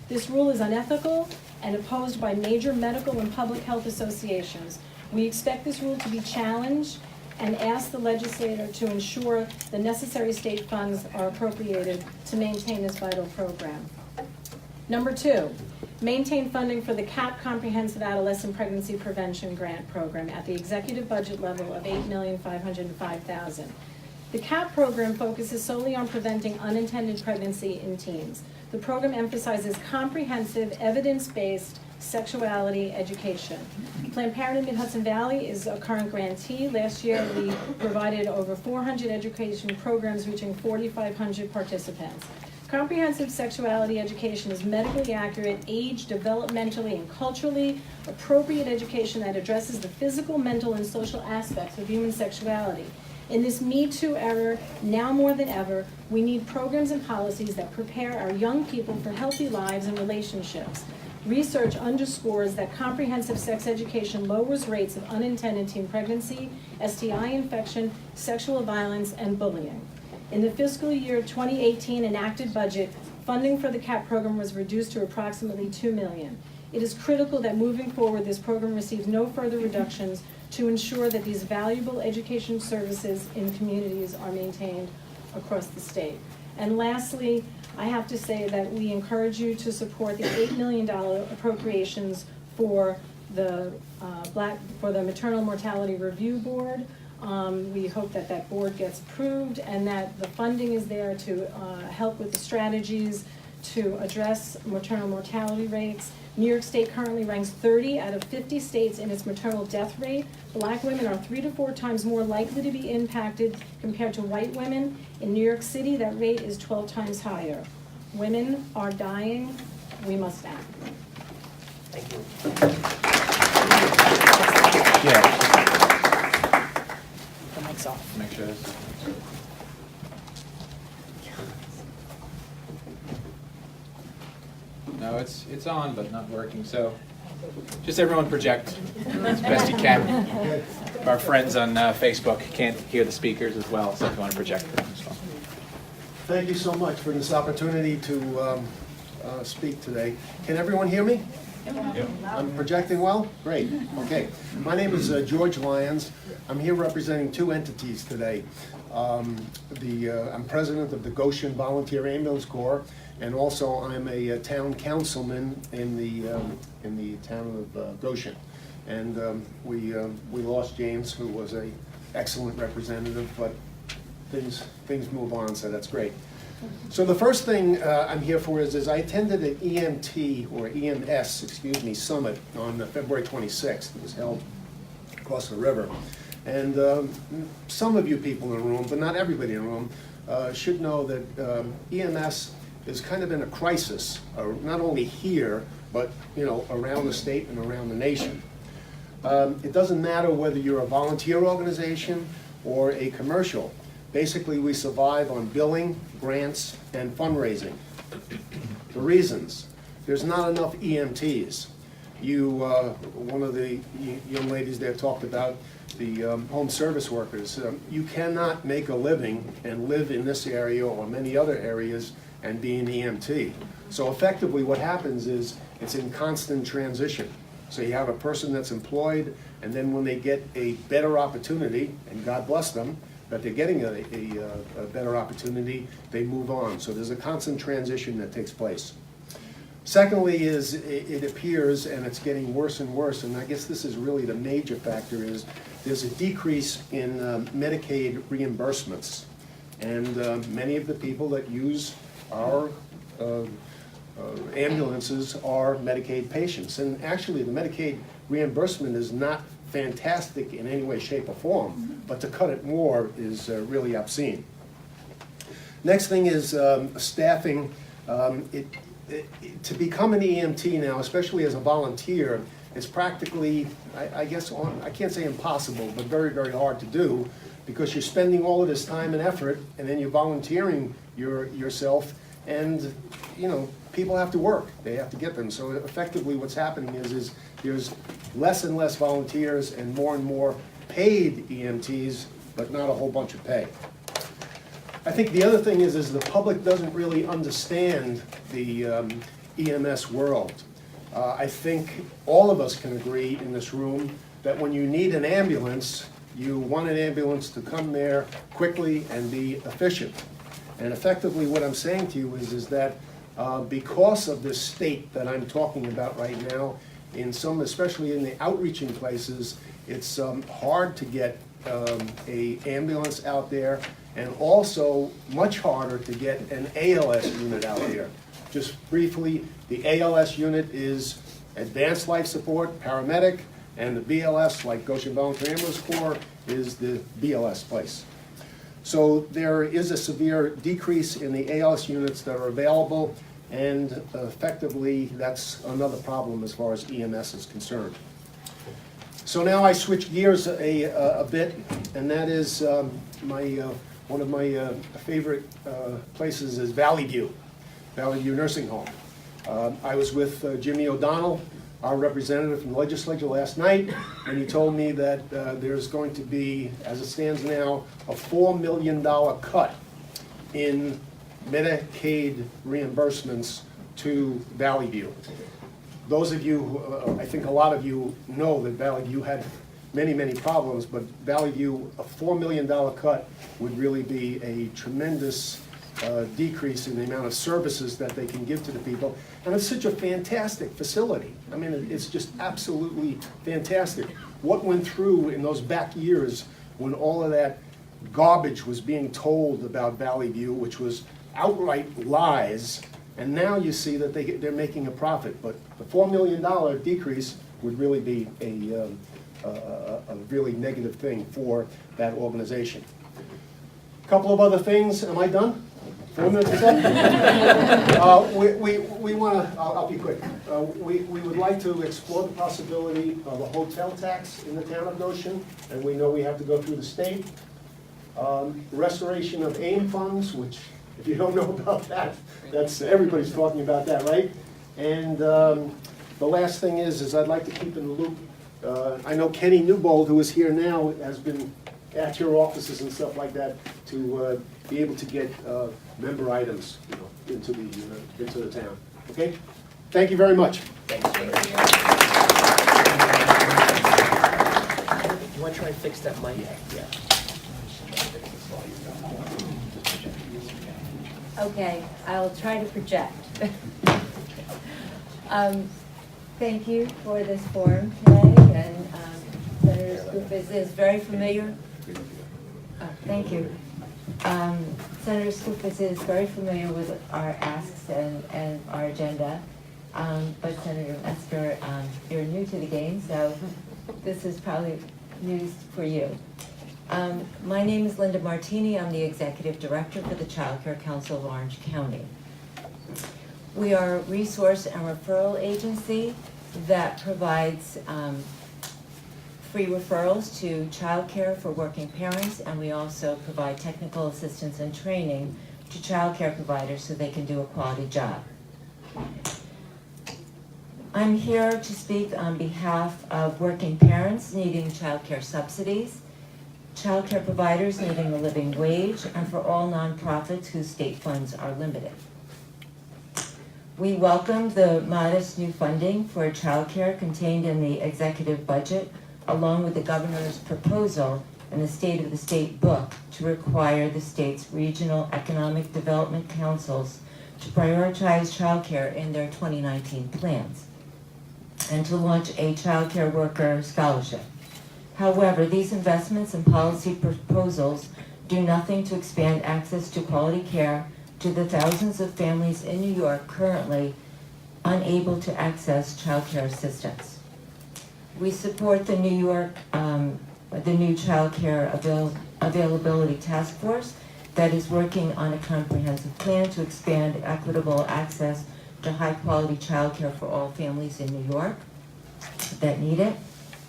This rule is unethical and opposed by major medical and public health associations. We expect this rule to be challenged and ask the legislator to ensure the necessary state funds are appropriated to maintain this vital program. Number 2, maintain funding for the CAP Comprehensive Adolescent Pregnancy Prevention Grant Program at the executive budget level of $8,505,000. The CAP program focuses solely on preventing unintended pregnancy in teens. The program emphasizes comprehensive, evidence-based sexuality education. Planned Parenthood Mid-Hudson Valley is a current grantee. Last year, we provided over 400 education programs reaching 4,500 participants. Comprehensive sexuality education is medically accurate, age, developmentally, and culturally appropriate education that addresses the physical, mental, and social aspects of human sexuality. In this Me Too era, now more than ever, we need programs and policies that prepare our young people for healthy lives and relationships. Research underscores that comprehensive sex education lowers rates of unintended teen pregnancy, STI infection, sexual violence, and bullying. In the fiscal year 2018 enacted budget, funding for the CAP program was reduced to approximately $2 million. It is critical that moving forward, this program receives no further reductions to ensure that these valuable education services in communities are maintained across the state. And lastly, I have to say that we encourage you to support the $8 million appropriations for the Maternal Mortality Review Board. We hope that that board gets approved and that the funding is there to help with the strategies to address maternal mortality rates. New York State currently ranks 30 out of 50 states in its maternal death rate. Black women are 3 to 4 times more likely to be impacted compared to white women. In New York City, that rate is 12 times higher. Women are dying. We must act. Thank you. The mic's off. Make sure this. No, it's on, but not working. So Just everyone project as best you can. Our friends on Facebook can't hear the speakers as well, so if you want to project for them as well. Thank you so much for this opportunity to speak today. Can everyone hear me? I'm projecting well? Great. Okay. My name is George Lyons. I'm here representing two entities today. I'm president of the Goshen Volunteer Ambulance Corps, and also I'm a town councilman in the town of Goshen. And we lost James, who was an excellent representative, but things move on, so that's great. So the first thing I'm here for is I attended an EMT, or EMS, excuse me, summit on February 26th. It was held across the river. And some of you people in the room, but not everybody in the room, should know that EMS is kind of in a crisis, not only here, but around the state and around the nation. It doesn't matter whether you're a volunteer organization or a commercial. Basically, we survive on billing, grants, and fundraising. The reasons: there's not enough EMTs. One of the young ladies there talked about the home service workers. You cannot make a living and live in this area or many other areas and be an EMT. So effectively what happens is it's in constant transition. So you have a person that's employed, and then when they get a better opportunity, and God bless them, that they're getting a better opportunity, they move on. So there's a constant transition that takes place. Secondly is it appears, and it's getting worse and worse, and I guess this is really the major factor, is there's a decrease in Medicaid reimbursements. And many of the people that use our ambulances are Medicaid patients. And actually the Medicaid reimbursement is not fantastic in any way, shape, or form, but to cut it more is really obscene. Next thing is staffing. To become an EMT now, especially as a volunteer, it's practically, I guess, I can't say impossible, but very, very hard to do, because you're spending all of this time and effort, and then you're volunteering yourself, and people have to work. They have to get them. So effectively what's happening is there's less and less volunteers and more paid EMTs, but not a whole bunch of pay. I think the other thing is the public doesn't really understand the EMS world. I think all of us can agree in this room that when you need an ambulance, you want an ambulance to come there quickly and be efficient. And effectively what I'm saying to you is that because of this state that I'm talking about right now, especially in the outreaching places, it's hard to get an ambulance out there, and also much harder to get an ALS unit out there. Just briefly, the ALS unit is advanced life support, paramedic, and the BLS, like Goshen Volunteer Ambulance Corps, is the BLS place. So there is a severe decrease in the ALS units that are available, and effectively that's another problem as far as EMS is concerned. So now I switch gears a bit, and that is one of my favorite places is Valley View Nursing Home. I was with Jimmy O'Donnell, our representative from the legislature, last night, and he told me that there's going to be, as it stands now, a $4 million cut in Medicaid reimbursements to Valley View. Those of you, I think a lot of you know that Valley View had many, many problems, but Valley View, a $4 million cut would really be a tremendous decrease in the amount of services that they can give to the people. And it's such a fantastic facility. I mean, it's just absolutely fantastic. What went through in those back years when all of that garbage was being told about Valley View, which was outright lies, and now you see that they're making a profit. But the $4 million decrease would really be a really negative thing for that organization. A couple of other things. Am I done? 4 minutes is up? We want to, I'll be quick. We would like to explore the possibility of a hotel tax in the town of Goshen, and we know we have to go through the state. Restoration of AIM funds, which, if you don't know about that, that's everybody's talking about that, right? And the The last thing is I'd like to keep in the loop. I know Kenny Newbold, who is here now, has been at your offices and stuff like that to be able to get member items, into the town. Okay? Thank you very much. Thanks. You want to try and fix that mic? Yeah. Okay, I'll try to project. Thank you for this forum today, and Senator Skoufis is very familiar. Thank you. Senator Skoufis is very familiar with our asks and our agenda, but Senator Metzger, you're new to the game, so this is probably news for you. My name is Linda Martini. I'm the Executive Director for the Child Care Council of Orange County. We are a resource and referral agency that provides free referrals to child care for working parents, and we also provide technical assistance and training to child care providers so they can do a quality job. I'm here to speak on behalf of working parents needing child care subsidies, child care providers needing a living wage, and for all nonprofits whose state funds are limited. We welcome the modest new funding for child care contained in the executive budget, along with the governor's proposal in the State of the State book to require the state's regional economic development councils to prioritize child care in their 2019 plans and to launch a child care worker scholarship. However, these investments and policy proposals do nothing to expand access to quality care to the thousands of families in New York currently unable to access child care assistance. We support the new child care availability task force that is working on a comprehensive plan to expand equitable access to high-quality child care for all families in New York that need it,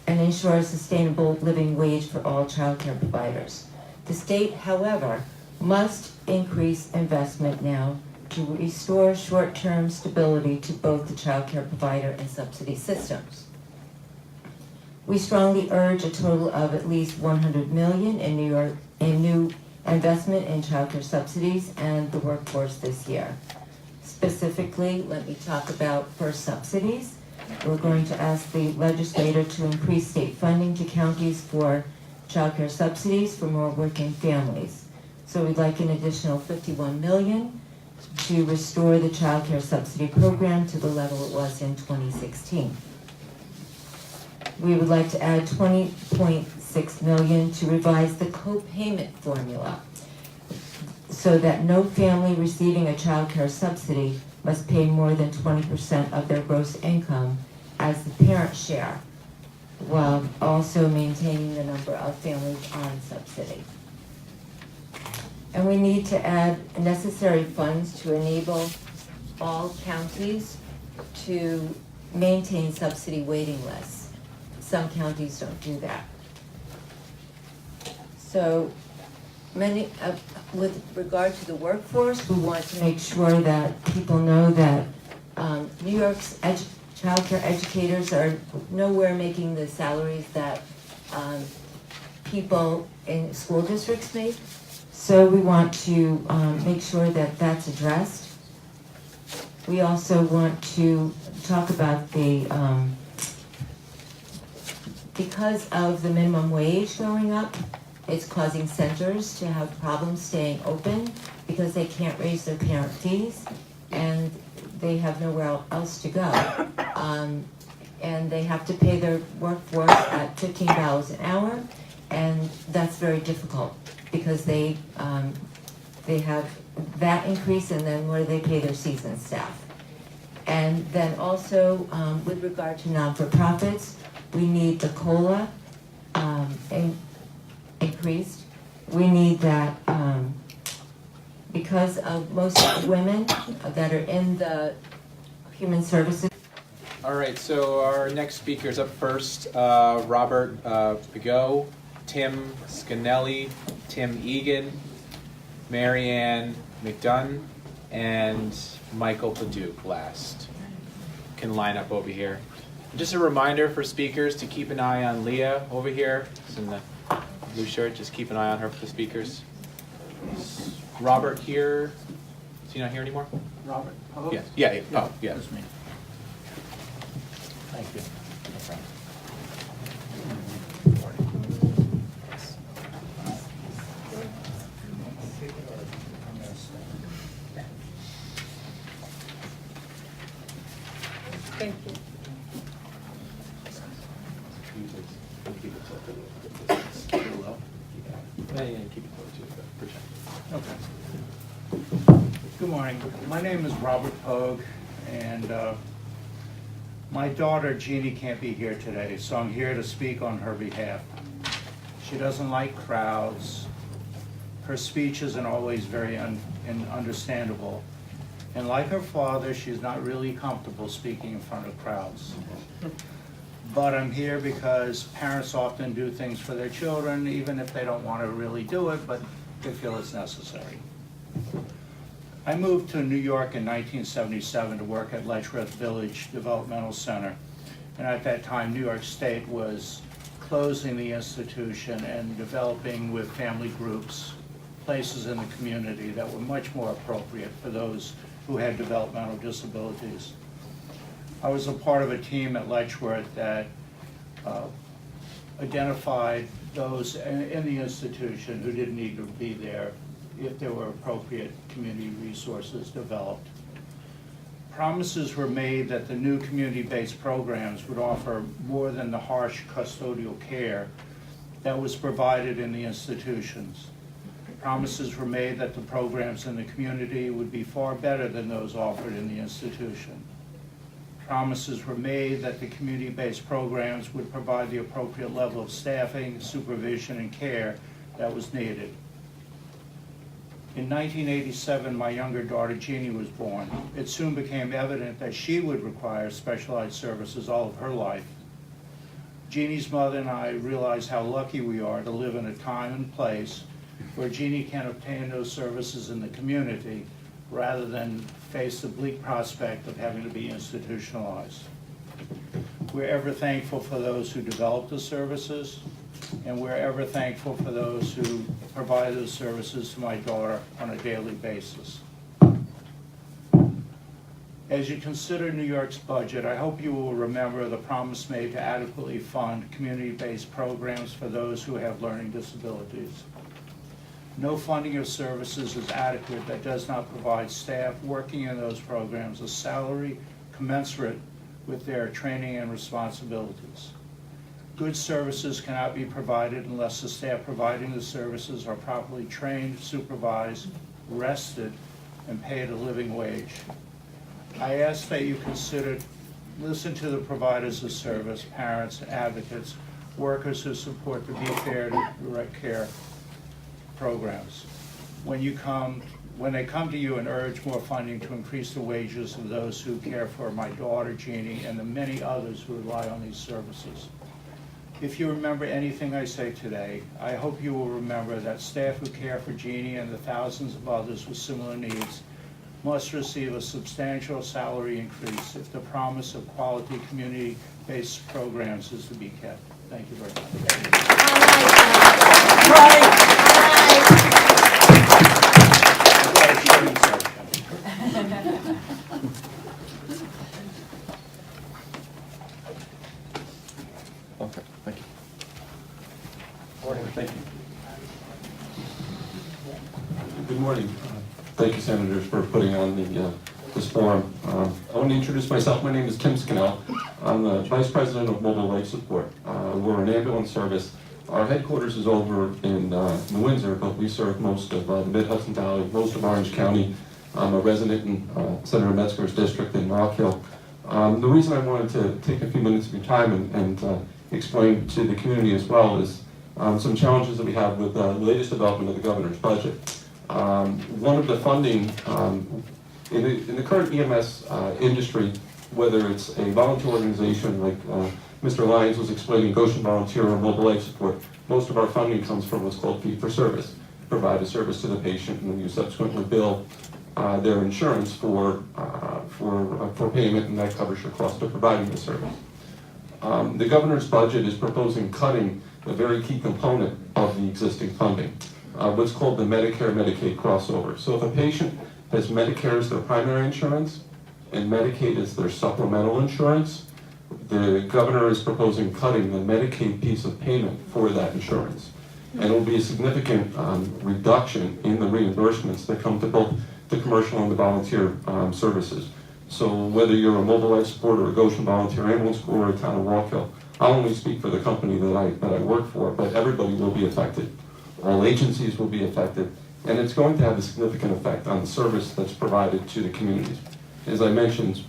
and ensure a sustainable living wage for all child care providers. The state, however, must increase investment now to restore short-term stability to both the child care provider and subsidy systems. We strongly urge a total of at least $100 million in New York in new investment in child care subsidies and the workforce this year. Specifically, let me talk about first subsidies. We're going to ask the legislator to increase state funding to counties for child care subsidies for more working families. So we'd like an additional $51 million to restore the child care subsidy program to the level it was in 2016. We would like to add $20.6 million to revise the co-payment formula so that no family receiving a child care subsidy must pay more than 20% of their gross income as the parent share, while also maintaining the number of families on subsidy. And we need to add necessary funds to enable all counties to maintain subsidy waiting lists. Some counties don't do that. So with regard to the workforce, we want to make sure that people know that New York's child care educators are nowhere making the salaries that people in school districts make. So we want to make sure that that's addressed. We also want to talk about the, because of the minimum wage going up, it's causing centers to have problems staying open because they can't raise their parent fees and they have nowhere else to go. And they have to pay their workforce at $15 an hour, and that's very difficult because they have that increase, and then what do they pay their seasoned staff? And then also, with regard to non-for-profits, we need the COLA increased. We need that because of most of the women that are in the human services. All right, so our next speaker's up first, Robert Begot, Tim Scannell, Tim Egan, Marianne McDunn, and Michael Paduke last. can line up over here. Just a reminder for speakers to keep an eye on Leah over here. She's in the blue shirt. Just keep an eye on her for the speakers. Is Robert here? Is he not here anymore? Robert? Yeah. Yeah. Oh, yeah. That's me. Thank you. No problem. Thank you. Okay. Good morning. My name is Robert Pogue, and my daughter Jeannie can't be here today, so I'm here to speak on her behalf. She doesn't like crowds. Her speech isn't always very understandable. And like her father, she's not really comfortable speaking in front of crowds. But I'm here because parents often do things for their children, even if they don't want to really do it, but they feel it's necessary. I moved to New York in 1977 to work at Letchworth Village Developmental Center. And at that time, New York State was closing the institution and developing with family groups, places in the community that were much more appropriate for those who had developmental disabilities. I was a part of a team at Letchworth that identified those in the institution who didn't need to be there if there were appropriate community resources developed. Promises were made that the new community-based programs would offer more than the harsh custodial care that was provided in the institutions. Promises were made that the programs in the community would be far better than those offered in the institution. Promises were made that the community-based programs would provide the appropriate level of staffing, supervision, and care that was needed. In 1987, my younger daughter Jeannie was born. It soon became evident that she would require specialized services all of her life. Jeannie's mother and I realized how lucky we are to live in a time and place where Jeannie can obtain those services in the community rather than face the bleak prospect of having to be institutionalized. We're ever thankful for those who develop the services, and we're ever thankful for those who provide those services to my daughter on a daily basis. As you consider New York's budget, I hope you will remember the promise made to adequately fund community-based programs for those who have learning disabilities. No funding of services is adequate that does not provide staff working in those programs a salary commensurate with their training and responsibilities. Good services cannot be provided unless the staff providing the services are properly trained, supervised, rested, and paid a living wage. I ask that you listen to the providers of service, parents, advocates, workers who support the Be Fair to Direct Care programs. When they come to you and urge more funding to increase the wages of those who care for my daughter Jeannie and the many others who rely on these services. If you remember anything I say today, I hope you will remember that staff who care for Jeannie and the thousands of others with similar needs must receive a substantial salary increase if the promise of quality community-based programs is to be kept. Thank you very Okay, thank you. Morning. Thank you. Good morning. Thank you, Senators, for putting on this forum. I want to introduce myself. My name is Tim Scannell. I'm the Vice President of Mobile Life Support. We're an ambulance service. Our headquarters is over in New Windsor, but we serve most of the Mid-Hudson Valley, most of Orange County. I'm a resident in Senator Metzger's district in Rock Hill. The reason I wanted to take a few minutes of your time and explain to the community as well is some challenges that we have with the latest development of the governor's budget. One of the funding in the current EMS industry, whether it's a volunteer organization like Mr. Lyons was explaining, Goshen Volunteer or Mobile Life Support, most of our funding comes from what's called fee for service. Provide a service to the patient and then you subsequently bill their insurance for payment, and that covers your cost of providing the service. The governor's budget is proposing cutting a very key component of the existing funding, what's called the Medicare-Medicaid crossover. So if a patient has Medicare as their primary insurance and Medicaid as their supplemental insurance, the governor is proposing cutting the Medicaid piece of payment for that insurance. And it will be a significant reduction in the reimbursements that come to both the commercial and the volunteer services. So whether you're a Mobile Life Support or a Goshen Volunteer Ambulance Corps or a town of Walkill, I'll only speak for the company that I work for, but everybody will be affected. All agencies will be affected, and it's going to have a significant effect on the service that's provided to the communities. As I mentioned,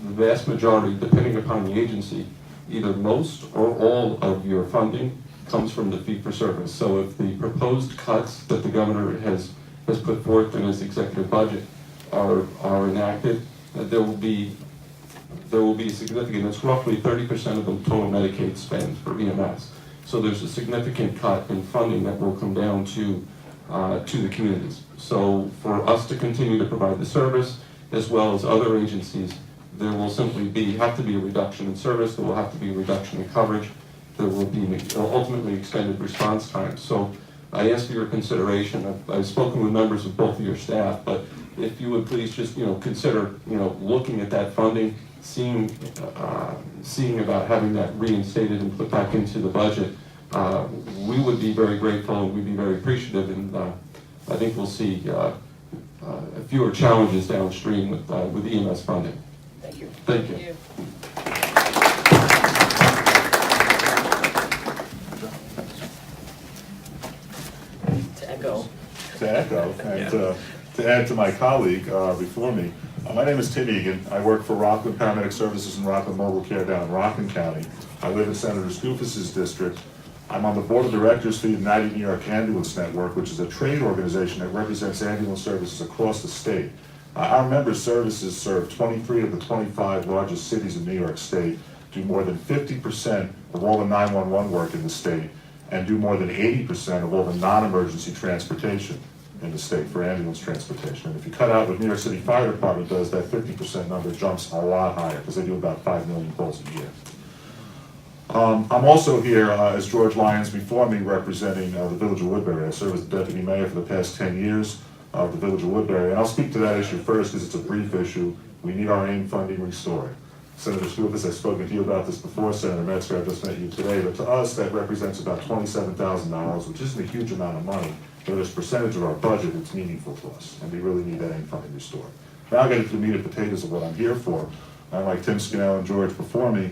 the vast majority, depending upon the agency, either most or all of your funding comes from the fee-for-service. So if the proposed cuts that the governor has put forth in his executive budget are enacted, there will be significant, it's roughly 30% of the total Medicaid spend for EMS. So there's a significant cut in funding that will come down to the communities. So for us to continue to provide the service, as well as other agencies, there will simply have to be a reduction in service, there will have to be a reduction in coverage, there will be ultimately extended response times. So I ask for your consideration. I've spoken with members of both of your staff, but if you would please just consider looking at that funding, seeing about having that reinstated and put back into the budget. We would be very grateful and we'd be very appreciative, and I think we'll see fewer challenges downstream with EMS funding. Thank you. Thank you. To echo. And to add to my colleague before me, my name is Tim Egan. I work for Rockland Paramedic Services and Rockland Mobile Care down in Rockland County. I live in Senator Skoufis' district. I'm on the board of directors for the United New York Ambulance Network, which is a trade organization that represents ambulance services across the state. Our member services serve 23 of the 25 largest cities in New York State, do more than 50% of all the 911 work in the state, and do more than 80% of all the non-emergency transportation in the state for ambulance transportation. And if you cut out what New York City Fire Department does, that 50% number jumps a lot higher because they do about 5 million calls a year. I'm also here, as George Lyons before me, representing the Village of Woodbury. I served as the deputy mayor for the past 10 years of the Village of Woodbury, and I'll speak to that issue first because it's a brief issue. We need our AIM funding restored. Senator Skoufis, I've spoken to you about this before. Senator Metzger, I just met you today, but to us that represents about $27,000, which isn't a huge amount of money, but as a percentage of our budget, it's meaningful to us, and we really need that AIM funding restored. Now I'll get into the meat and potatoes of what I'm here for. Like Tim Scannell and George before me,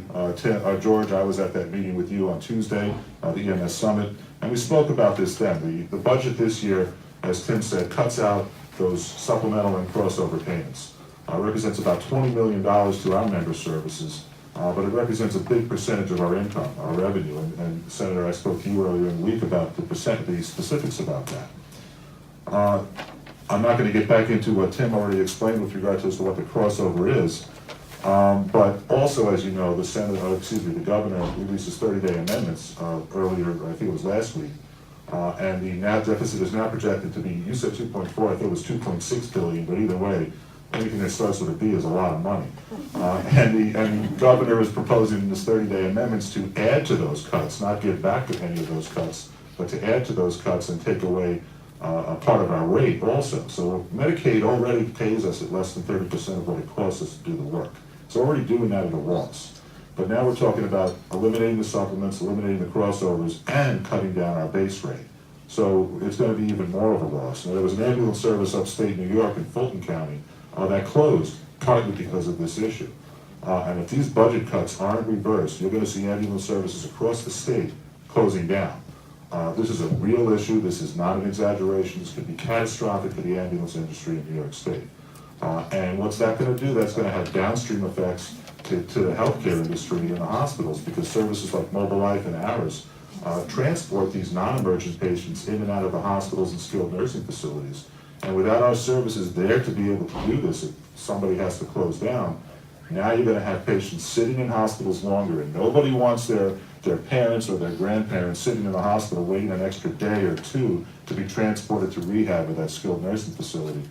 George, I was at that meeting with you on Tuesday, the EMS Summit, and we spoke about this then. The budget this year, as Tim said, cuts out those supplemental and crossover payments. Represents about $20 million to our member services, but it represents a big percentage of our income, our revenue. And Senator, I spoke to you earlier in the week about the specifics about that. I'm not going to get back into what Tim already explained with regard to what the crossover is. But also, as you know, the governor released his 30-day amendments earlier, I think it was last week, and the deficit is now projected to be, you said 2.4, I think it was 2.6 billion, but either way, anything that starts with a B is a lot of money. And the governor is proposing in his 30-day amendments to add to those cuts, not give back to any of those cuts, but to add to those cuts and take away a part of our rate also. So Medicaid already pays us at less than 30% of what it costs us to do the work. It's already doing that at a loss. But now we're talking about eliminating the supplements, eliminating the crossovers, and cutting down our base rate. So it's going to be even more of a loss. Now, there was an ambulance service upstate New York in Fulton County that closed partly because of this issue. And if these budget cuts aren't reversed, you're going to see ambulance services across the state closing down. This is a real issue. This is not an exaggeration. This could be catastrophic for the ambulance industry in New York State. And what's that going to do? That's going to have downstream effects to the healthcare industry and the hospitals, because services like Mobile Life and ours transport these non-emergent patients in and out of the hospitals and skilled nursing facilities. And without our services there to be able to do this, if somebody has to close down, now you're going to have patients sitting in hospitals longer, and nobody wants their parents or their grandparents sitting in the hospital waiting an extra day or two to be transported to rehab or that skilled nursing facility.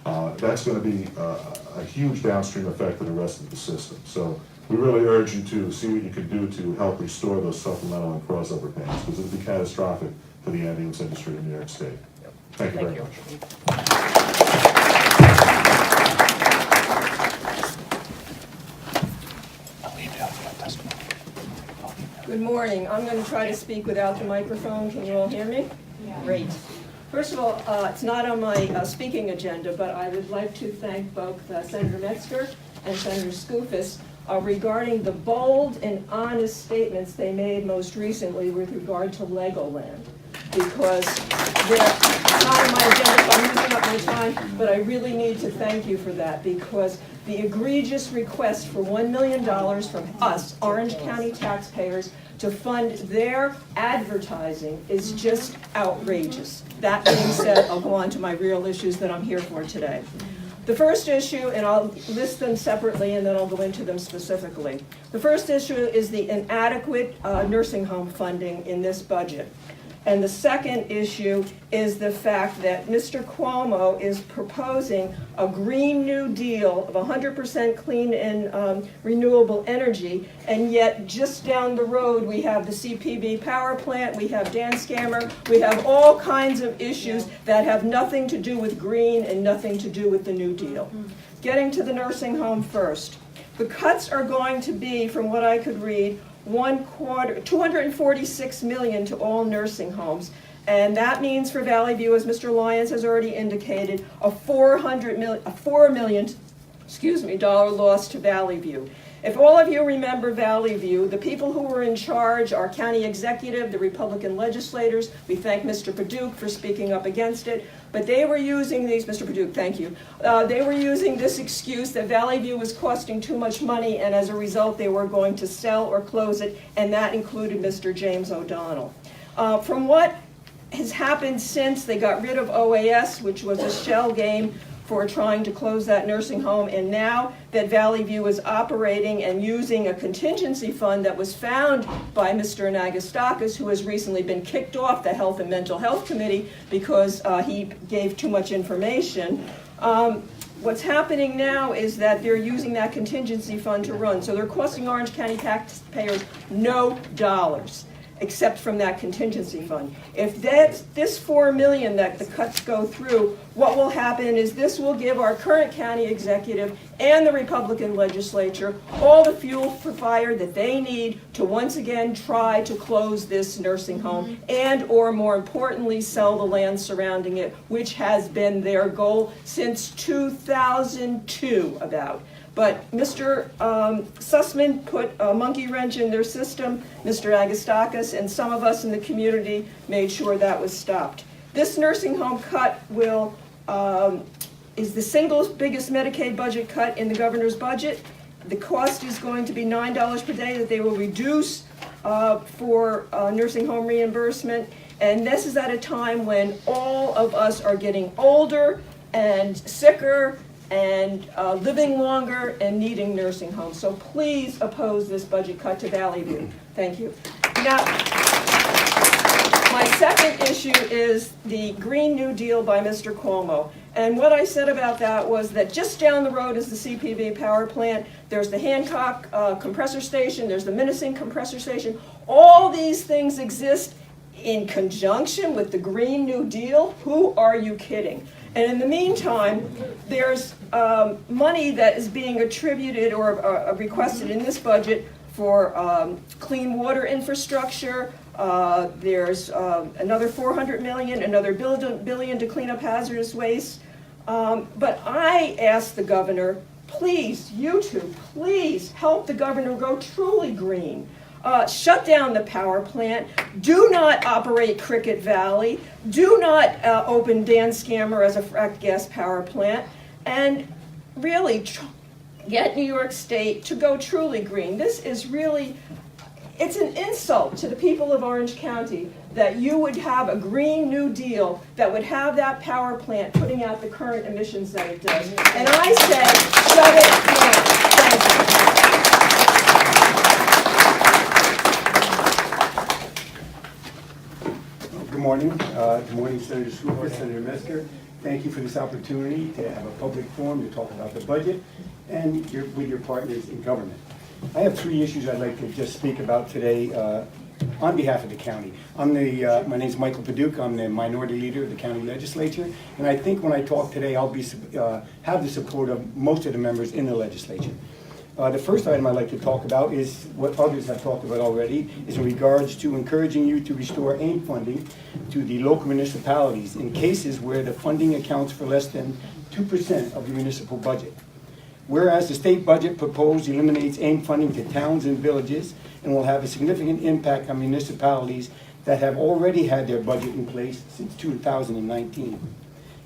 That's going to be a huge downstream effect to the rest of the system. So we really urge you to see what you can do to help restore those supplemental and crossover payments, because it would be catastrophic to the ambulance industry in New York State. Thank you very much. Good morning. I'm going to try to speak without the microphone. Can you all hear me? Yeah. Great. First of all, it's not on my speaking agenda, but I would like to thank both Senator Metzger and Senator Skoufis regarding the bold and honest statements they made most recently with regard to Legoland. Because it's not on my agenda, so I'm using up my time, but I really need to thank you for that, because the egregious request for $1 million from us, Orange County taxpayers, to fund their advertising is just outrageous. That being said, I'll go on to my real issues that I'm here for today. The first issue, and I'll list them separately and then I'll go into them specifically. The first issue is the inadequate nursing home funding in this budget. And the second issue is the fact that Mr. Cuomo is proposing a Green New Deal of 100% clean and renewable energy, and yet just down the road we have the CPB power plant, we have Dan Scammer, we have all kinds of issues that have nothing to do with green and nothing to do with the New Deal. Getting to the nursing home first. The cuts are going to be, from what I could read, $246 million to all nursing homes, and that means for Valley View, as Mr. Lyons has already indicated, a $4 million loss to Valley View. If all of you remember Valley View, the people who were in charge, our county executive, the Republican legislators, we thank Mr. Pogue for speaking up against it, but they were using these, Mr. Pogue, thank you, they were using this excuse that Valley View was costing too much money, and as a result they were going to sell or close it, and that included Mr. James O'Donnell. From what has happened since, they got rid of OAS, which was a shell game for trying to close that nursing home, and now that Valley View is operating and using a contingency fund that was found by Mr. Anagostakis, who has recently been kicked off the Health and Mental Health Committee because he gave too much information. What's happening now is that they're using that contingency fund to run, so they're costing Orange County taxpayers no dollars, except from that contingency fund. If this $4 million that the cuts go through, what will happen is this will give our current county executive and the Republican legislature all the fuel for fire that they need to once again try to close this nursing home and, or more importantly, sell the land surrounding it, which has been their goal since 2002 about. But Mr. Sussman put a monkey wrench in their system. Mr. Agostakis and some of us in the community made sure that was stopped. This nursing home cut is the single biggest Medicaid budget cut in the governor's budget. The cost is going to be $9 per day that they will reduce for nursing home reimbursement. And this is at a time when all of us are getting older and sicker and living longer and needing nursing homes. So please oppose this budget cut to Valley View. Thank you. Now, my second issue is the Green New Deal by Mr. Cuomo. And what I said about that was that just down the road is the CPV power plant. There's the Hancock compressor station. There's the Minisink compressor station. All these things exist in conjunction with the Green New Deal. Who are you kidding? And in the meantime, there's money that is being attributed or requested in this budget for clean water infrastructure. There's another $400 million, another $1 billion to clean up hazardous waste. But I asked the governor, please, you two, please help the governor go truly green. Shut down the power plant. Do not operate Cricket Valley. Do not open Dan Scammer as a fracked gas power plant. And really get New York State to go truly green. This is really, it's an insult to the people of Orange County that you would have a Green New Deal that would have that power plant putting out the current emissions that it does. And I say, shut it down. Thank you. Good morning, Senator Skoufis, Senator Metzger. thank you for this opportunity to have a public forum to talk about the budget and with your partners in government. I have 3 issues I'd like to just speak about today on behalf of the county. My name is Michael Paducah. I'm the minority leader of the county legislature, and I think when I talk today, I'll have the support of most of the members in the legislature. The first item I'd like to talk about is what others have talked about already, is in regards to encouraging you to restore AIM funding to the local municipalities in cases where the funding accounts for less than 2% of the municipal budget. Whereas the state budget proposed eliminates AIM funding to towns and villages and will have a significant impact on municipalities that have already had their budget in place since 2019.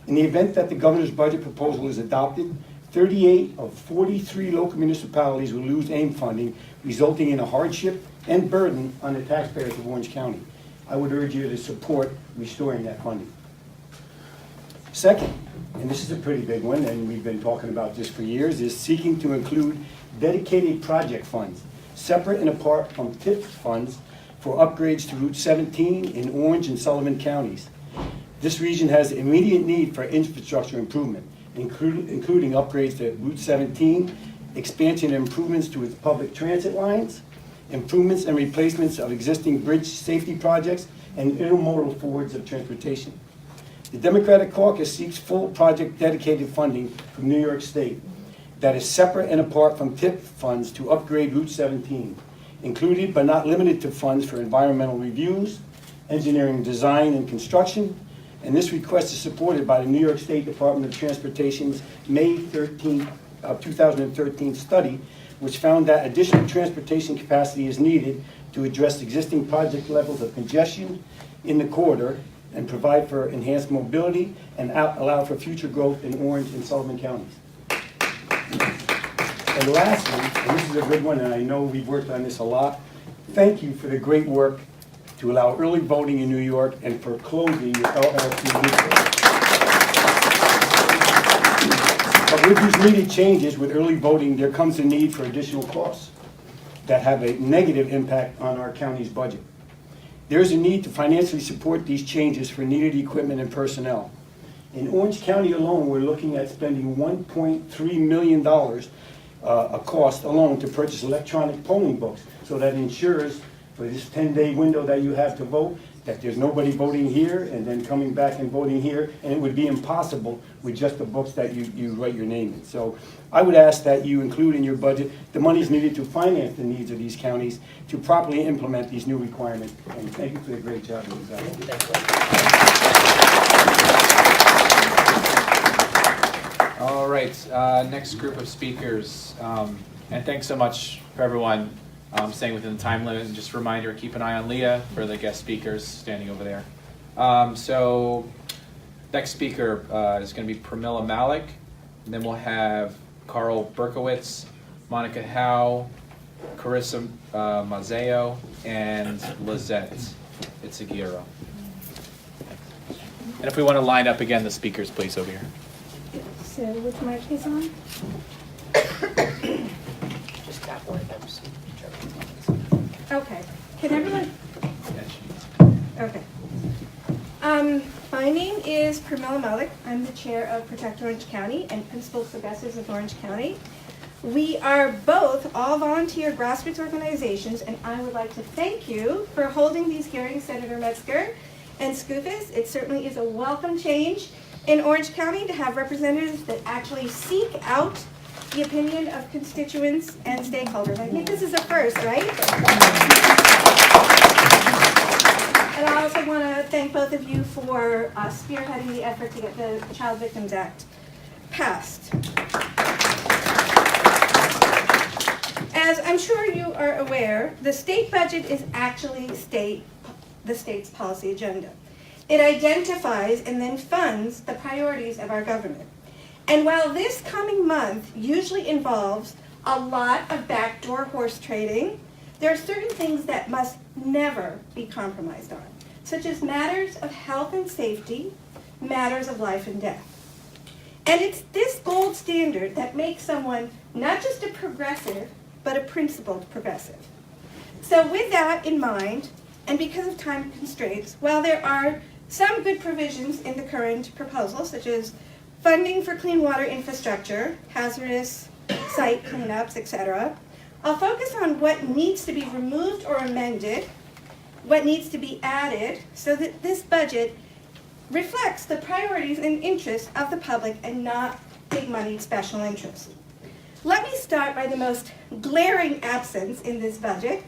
In the event that the governor's budget proposal is adopted, 38 of 43 local municipalities will lose AIM funding, resulting in a hardship and burden on the taxpayers of Orange County. I would urge you to support restoring that funding. Second, and this is a pretty big one, and we've been talking about this for years, is seeking to include dedicated project funds, separate and apart from TIP funds, for upgrades to Route 17 in Orange and Sullivan counties. This region has immediate need for infrastructure improvement, including upgrades to Route 17, expansion and improvements to its public transit lines, improvements and replacements of existing bridge safety projects, and intermodal forwards of transportation. The Democratic Caucus seeks full project dedicated funding from New York State that is separate and apart from TIP funds to upgrade Route 17, included but not limited to funds for environmental reviews, engineering design and construction, and this request is supported by the New York State Department of Transportation's May 2013 study, which found that additional transportation capacity is needed to address existing project levels of congestion in the corridor and provide for enhanced mobility and allow for future growth in Orange and Sullivan counties. And lastly, and this is a good one, and I know we've worked on this a lot, thank you for the great work to allow early voting in New York and for closing your LLC loophole. But with these needed changes with early voting, there comes a need for additional costs that have a negative impact on our county's budget. There is a need to financially support these changes for needed equipment and personnel. In Orange County alone, we're looking at spending $1.3 million a cost alone to purchase electronic polling books, so that ensures for this 10-day window that you have to vote, that there's nobody voting here and then coming back and voting here, and it would be impossible with just the books that you write your name in. So I would ask that you include in your budget the monies needed to finance the needs of these counties to properly implement these new requirements. And thank you for the great job you've done. All right, next group of speakers, and thanks so much for everyone staying within the time limit. And just a reminder, keep an eye on Leah for the guest speakers standing over there. So next speaker is going to be Pramila Malik, and then we'll have Carl Berkowitz, Monica Howe, Carissa Mazzeo, and Lizette Itzaguirre. And if we want to line up again the speakers, please, over here. So which mic is on? Just tap one of them. Okay. Can everyone? Okay. My name is Pramila Malik. I'm the chair of Protect Orange County and principal progressives of Orange County. We are both all volunteer grassroots organizations, and I would like to thank you for holding these hearings, Senator Metzger and Skoufis. It certainly is a welcome change in Orange County to have representatives that actually seek out the opinion of constituents and stakeholders. I think this is a first, right? And I also want to thank both of you for spearheading the effort to get the Child Victims Act passed. As I'm sure you are aware, the state budget is actually the state's policy agenda. It identifies and then funds the priorities of our government. And while this coming month usually involves a lot of backdoor horse trading, there are certain things that must never be compromised on, such as matters of health and safety, matters of life and death. And it's this gold standard that makes someone not just a progressive, but a principled progressive. So with that in mind, and because of time constraints, while there are some good provisions in the current proposal, such as funding for clean water infrastructure, hazardous site cleanups, etc. I'll focus on what needs to be removed or amended, what needs to be added, so that this budget reflects the priorities and interests of the public and not big-moneyed special interests. Let me start by the most glaring absence in this budget.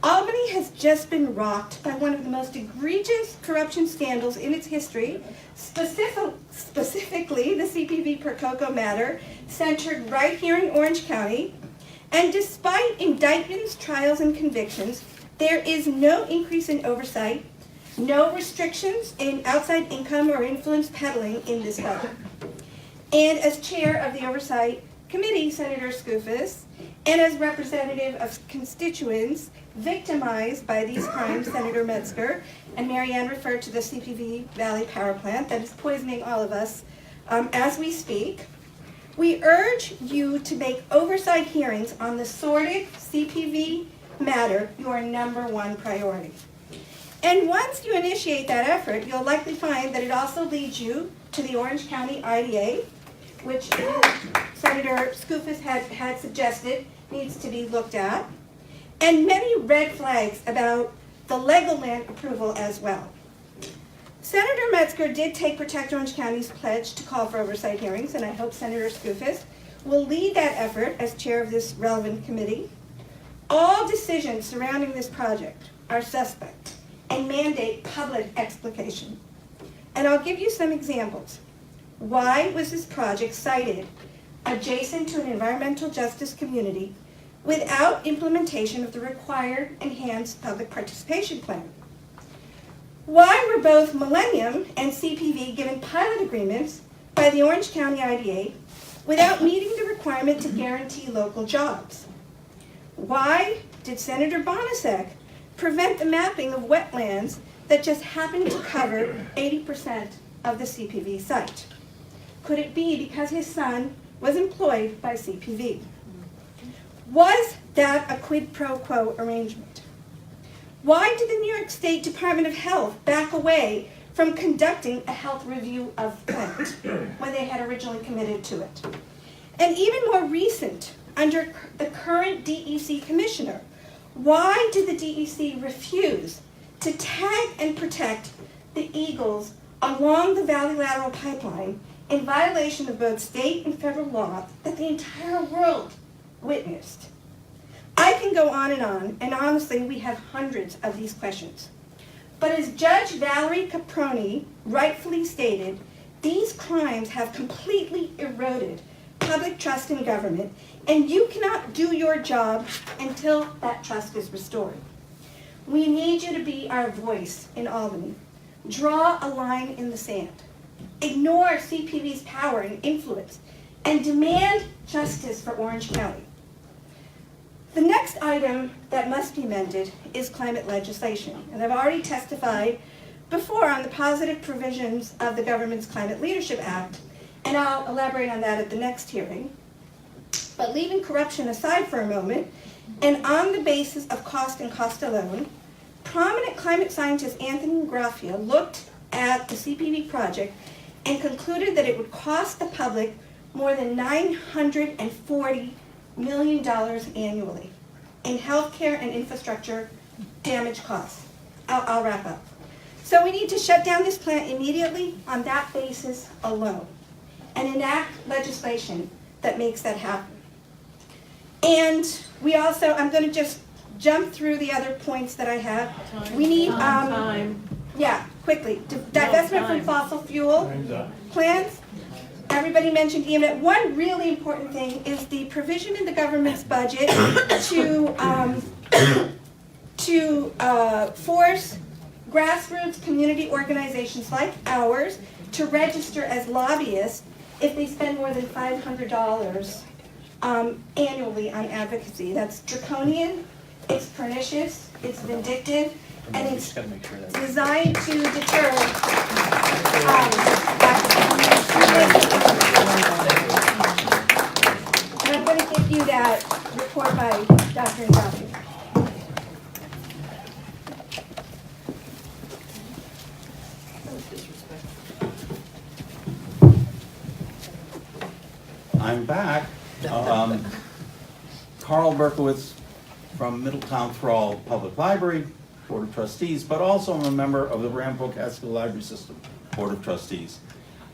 Albany has just been rocked by one of the most egregious corruption scandals in its history, specifically the CPV per cocoa matter, centered right here in Orange County. And despite indictments, trials, and convictions, there is no increase in oversight, no restrictions in outside income or influence peddling in this budget. And as chair of the Oversight Committee, Senator Skoufis, and as representative of constituents victimized by these crimes, Senator Metzger, and Marianne referred to the CPV Valley Power Plant that is poisoning all of us as we speak, we urge you to make oversight hearings on the sordid CPV matter your #1 priority. And once you initiate that effort, you'll likely find that it also leads you to the Orange County IDA, which Senator Skoufis had suggested needs to be looked at, and many red flags about the Legoland approval as well. Senator Metzger did take Protect Orange County's pledge to call for oversight hearings, and I hope Senator Skoufis will lead that effort as chair of this relevant committee. All decisions surrounding this project are suspect and mandate public explication. And I'll give you some examples. Why was this project sited adjacent to an environmental justice community without implementation of the required enhanced public participation plan? Why were both Millennium and CPV given pilot agreements by the Orange County IDA without meeting the requirement to guarantee local jobs? Why did Senator Bonasek prevent the mapping of wetlands that just happened to cover 80% of the CPV site? Could it be because his son was employed by CPV? Was that a quid pro quo arrangement? Why did the New York State Department of Health back away from conducting a health review of the plant when they had originally committed to it? And even more recent, under the current DEC commissioner, why did the DEC refuse to tag and protect the eagles along the Valley Lateral Pipeline in violation of both state and federal law that the entire world witnessed? I can go on, and honestly, we have hundreds of these questions. But as Judge Valerie Caproni rightfully stated, these crimes have completely eroded public trust in government, and you cannot do your job until that trust is restored. We need you to be our voice in Albany. Draw a line in the sand. Ignore CPV's power and influence, and demand justice for Orange County. The next item that must be amended is climate legislation, and I've already testified before on the positive provisions of the government's Climate Leadership Act, and I'll elaborate on that at the next hearing. But leaving corruption aside for a moment, and on the basis of cost and cost alone, prominent climate scientist Anthony Graffia looked at the CPV project and concluded that it would cost the public more than $940 million annually in healthcare and infrastructure damage costs. I'll wrap up. So we need to shut down this plant immediately on that basis alone and enact legislation that makes that happen. And we also, I'm going to just jump through the other points that I have. We need, yeah, quickly, divestment from fossil fuel plants. Everybody mentioned EMF. One really important thing is the provision in the government's budget to force grassroots community organizations like ours to register as lobbyists if they spend more than $500 annually on advocacy. That's draconian, it's pernicious, it's vindictive, and it's designed to deter and I'm going to give you that report by Dr. Ignacio. I'm back. Carl Berkowitz from Middletown Thrall Public Library, Board of Trustees, but also I'm a member of the Rampo Catskill Library System Board of Trustees.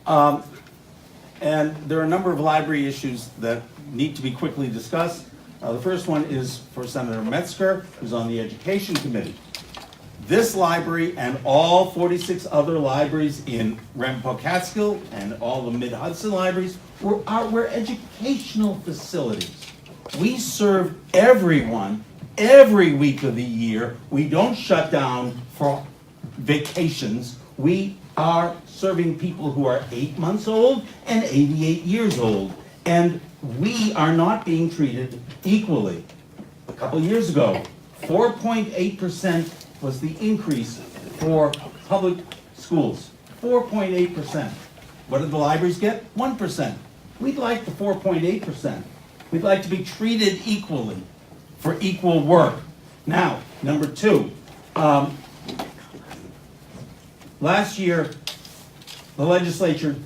And there are a number of library issues that need to be quickly discussed. The first one is for Senator Metzger, who's on the Education Committee. This library and all 46 other libraries in Rampo Catskill and all the Mid-Hudson libraries were educational facilities. We serve everyone every week of the year. We don't shut down for vacations. We are serving people who are 8 months old and 88 years old. And we are not being treated equally. A couple years ago, 4.8% was the increase for public schools. 4.8%. What did the libraries get? 1%. We'd like the 4.8%. We'd like to be treated equally for equal work. Now, number two, last year, the legislature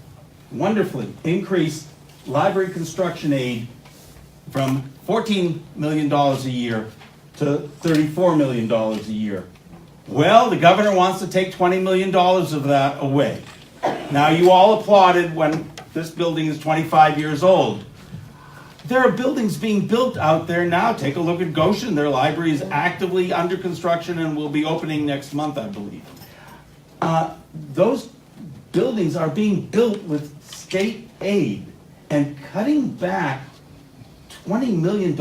wonderfully increased library construction aid from $14 million a year to $34 million a year. Well, the governor wants to take $20 million of that away. Now, you all applauded when this building is 25 years old. There are buildings being built out there now. Take a look at Goshen. Their library is actively under construction and will be opening next month, I believe. Those buildings are being built with state aid, and cutting back $20 million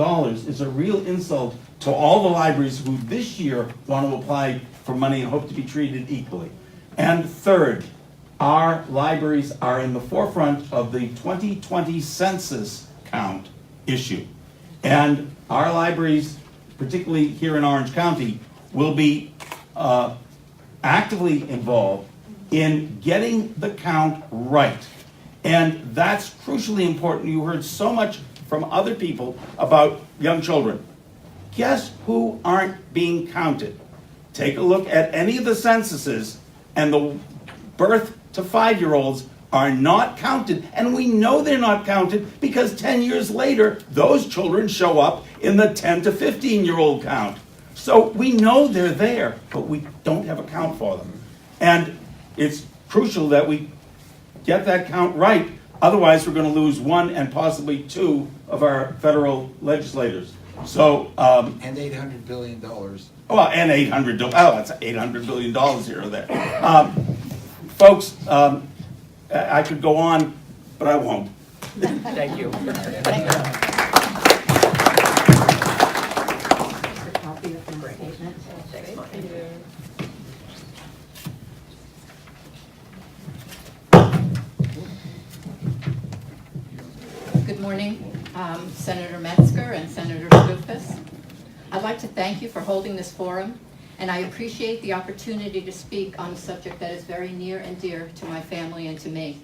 is a real insult to all the libraries who this year want to apply for money and hope to be treated equally. And third, our libraries are in the forefront of the 2020 census count issue. And our libraries, particularly here in Orange County, will be actively involved in getting the count right. And that's crucially important. You heard so much from other people about young children. Guess who aren't being counted? Take a look at any of the censuses, and the birth to 5-year-olds are not counted. And we know they're not counted because 10 years later, those children show up in the 10 to 15-year-old count. So we know they're there, but we don't have a count for them. And it's crucial that we get that count right. Otherwise, we're going to lose 1 and possibly 2 of our federal legislators. So, and $800 billion. Well, and that's $800 billion here or there. Folks, I could go on, but I won't. Thank you. Good morning, Senator Metzger and Senator Skoufis. I'd like to thank you for holding this forum, and I appreciate the opportunity to speak on a subject that is very near and dear to my family and to me.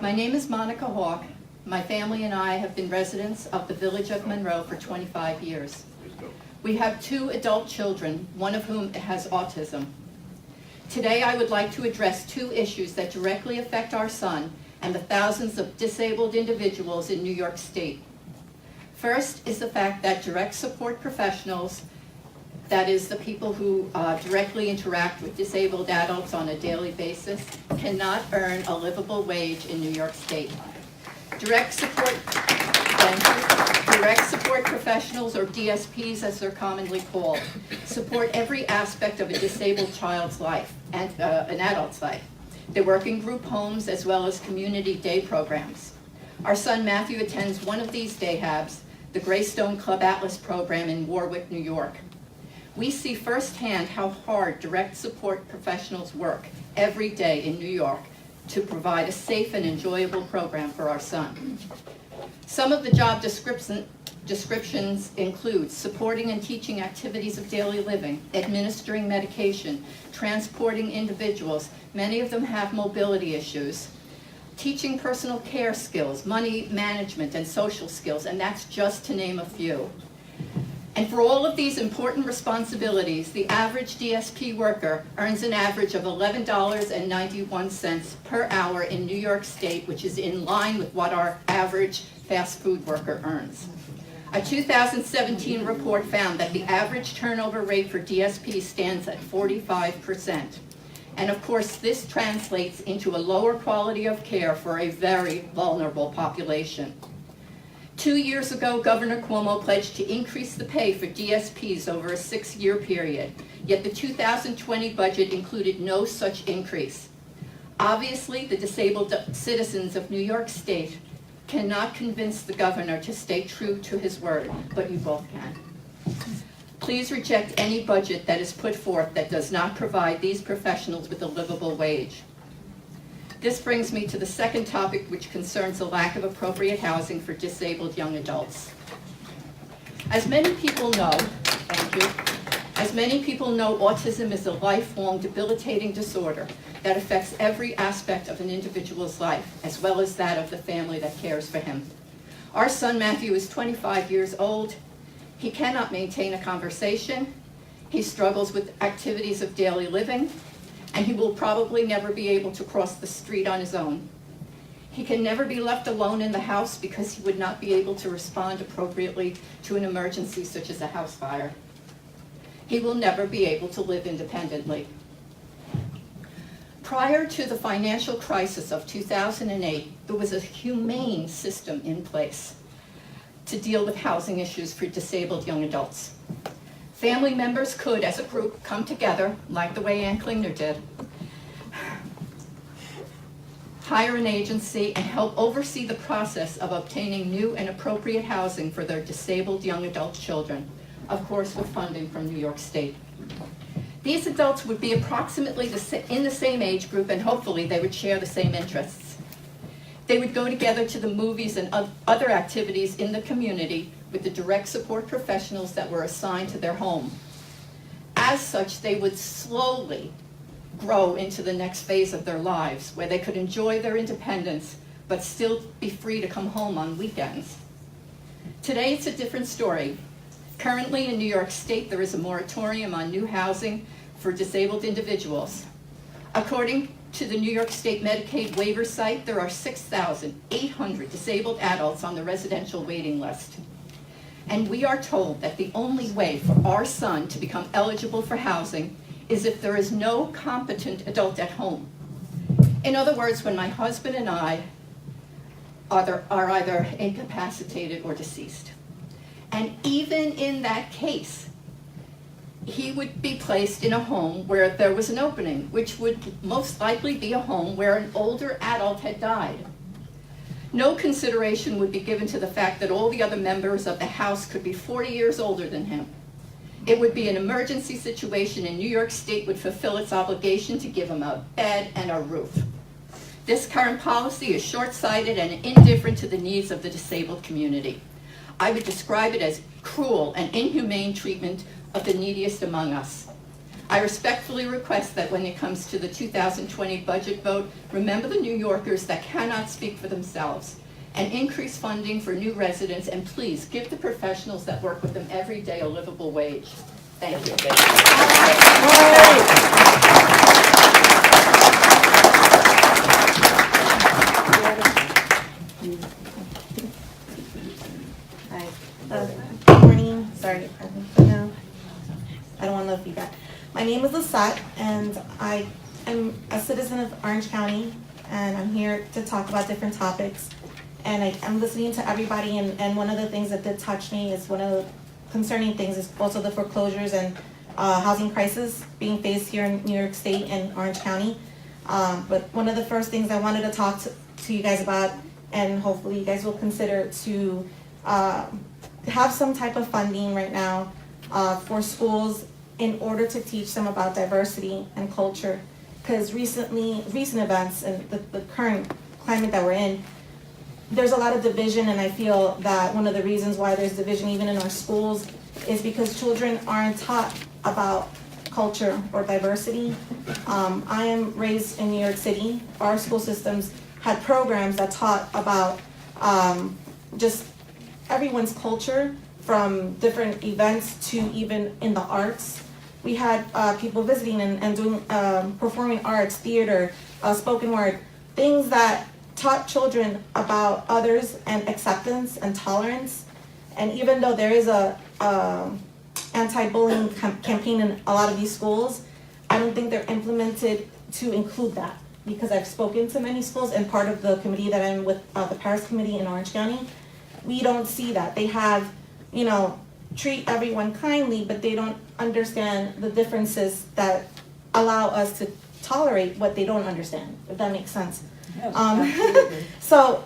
My name is Monica Hawk. My family and I have been residents of the village of Monroe for 25 years. We have 2 adult children, one of whom has autism. Today I would like to address 2 issues that directly affect our son and the thousands of disabled individuals in New York State. First is the fact that direct support professionals, that is the people who directly interact with disabled adults on a daily basis, cannot earn a livable wage in New York State. Direct support professionals, or DSPs as they're commonly called, support every aspect of a disabled child's life and an adult's life. They work in group homes as well as community day programs. Our son Matthew attends one of these day habs, the Greystone Club Atlas program in Warwick, New York. We see firsthand how hard direct support professionals work every day in New York to provide a safe and enjoyable program for our son. Some of the job descriptions include supporting and teaching activities of daily living, administering medication, transporting individuals, many of them have mobility issues, teaching personal care skills, money management, and social skills, and that's just to name a few. And for all of these important responsibilities, the average DSP worker earns an average of $11.91 per hour in New York State, which is in line with what our average fast food worker earns. A 2017 report found that the average turnover rate for DSP stands at 45%. And of course, this translates into a lower quality of care for a very vulnerable population. 2 years ago, Governor Cuomo pledged to increase the pay for DSPs over a 6-year period, yet the 2020 budget included no such increase. Obviously, the disabled citizens of New York State cannot convince the governor to stay true to his word, but you both can. Please reject any budget that is put forth that does not provide these professionals with a livable wage. This brings me to the second topic, which concerns the lack of appropriate housing for disabled young adults. As many people know, autism is a lifelong debilitating disorder that affects every aspect of an individual's life, as well as that of the family that cares for him. Our son Matthew is 25 years old. He cannot maintain a conversation. He struggles with activities of daily living, and he will probably never be able to cross the street on his own. He can never be left alone in the house because he would not be able to respond appropriately to an emergency such as a house fire. He will never be able to live independently. Prior to the financial crisis of 2008, there was a humane system in place to deal with housing issues for disabled young adults. Family members could, as a group, come together, like the way Ann Klingner did, hire an agency and help oversee the process of obtaining new and appropriate housing for their disabled young adult children, of course with funding from New York State. These adults would be approximately in the same age group, and hopefully they would share the same interests. They would go together to the movies and other activities in the community with the direct support professionals that were assigned to their home. As such, they would slowly grow into the next phase of their lives, where they could enjoy their independence, but still be free to come home on weekends. Today, it's a different story. Currently in New York State, there is a moratorium on new housing for disabled individuals. According to the New York State Medicaid waiver site, there are 6,800 disabled adults on the residential waiting list. And we are told that the only way for our son to become eligible for housing is if there is no competent adult at home. In other words, when my husband and I are either incapacitated or deceased. And even in that case, he would be placed in a home where there was an opening, which would most likely be a home where an older adult had died. No consideration would be given to the fact that all the other members of the house could be 40 years older than him. It would be an emergency situation, and New York State would fulfill its obligation to give him a bed and a roof. This current policy is short-sighted and indifferent to the needs of the disabled community. I would describe it as cruel and inhumane treatment of the neediest among us. I respectfully request that when it comes to the 2020 budget vote, remember the New Yorkers that cannot speak for themselves, and increase funding for new residents, and please give the professionals that work with them every day a livable wage. Thank you. Good morning. Sorry, I don't want to know feedback. My name is Lisette, and I am a citizen of Orange County, and I'm here to talk about different topics. And I'm listening to everybody, and one of the things that did touch me is one of the concerning things is also the foreclosures and housing crisis being faced here in New York State and Orange County. But one of the first things I wanted to talk to you guys about, and hopefully you guys will consider to have some type of funding right now for schools in order to teach them about diversity and culture. Because recent events and the current climate that we're in, there's a lot of division, and I feel that one of the reasons why there's division even in our schools is because children aren't taught about culture or diversity. I am raised in New York City. Our school systems had programs that taught about just everyone's culture, from different events to even in the arts. We had people visiting and doing performing arts, theater, spoken word, things that taught children about others and acceptance and tolerance. And even though there is a anti-bullying campaign in a lot of these schools, I don't think they're implemented to include that. Because I've spoken to many schools and part of the committee that I'm with, the Paris Committee in Orange County, we don't see that. They have, you know, treat everyone kindly, but they don't understand the differences that allow us to tolerate what they don't understand, if that makes sense. So,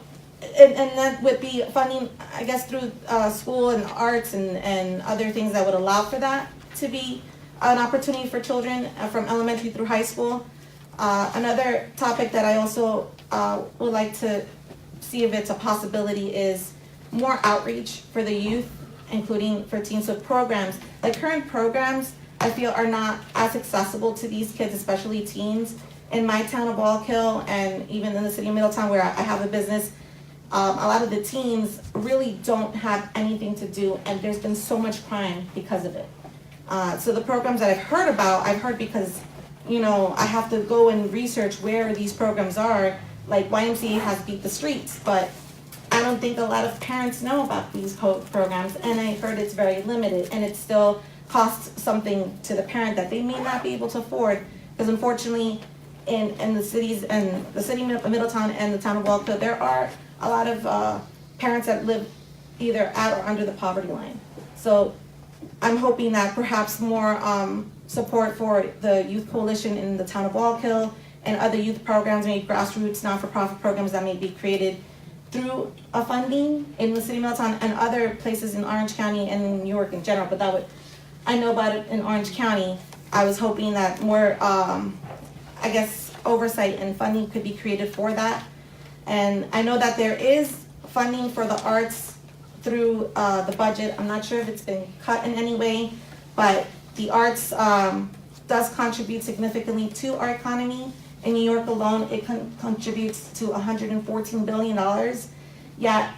and that would be funding, I guess, through school and arts and other things that would allow for that to be an opportunity for children from elementary through high school. Another topic that I also would like to see if it's a possibility is more outreach for the youth, including for teens. So programs, like current programs, I feel are not as accessible to these kids, especially teens. In my town of Wallkill and even in the city of Middletown where I have a business, a lot of the teens really don't have anything to do, and there's been so much crime because of it. So the programs that I've heard about, I've heard because, you know, I have to go and research where these programs are. Like YMCA has Beat the Streets, but I don't think a lot of parents know about these programs, and I heard it's very limited, and it still costs something to the parent that they may not be able to afford, because unfortunately, in the cities and the city of Middletown and the town of Wallkill, there are a lot of parents that live either at or under the poverty line. So I'm hoping that perhaps more support for the youth coalition in the town of Wallkill and other youth programs, maybe grassroots, not-for-profit programs that may be created through a funding in the city of Middletown and other places in Orange County and in New York in general, but that would, I know about it in Orange County. I was hoping that more, I guess, oversight and funding could be created for that. And I know that there is funding for the arts through the budget. I'm not sure if it's been cut in any way, but the arts does contribute significantly to our economy. In New York alone, it contributes to $114 billion. Yet,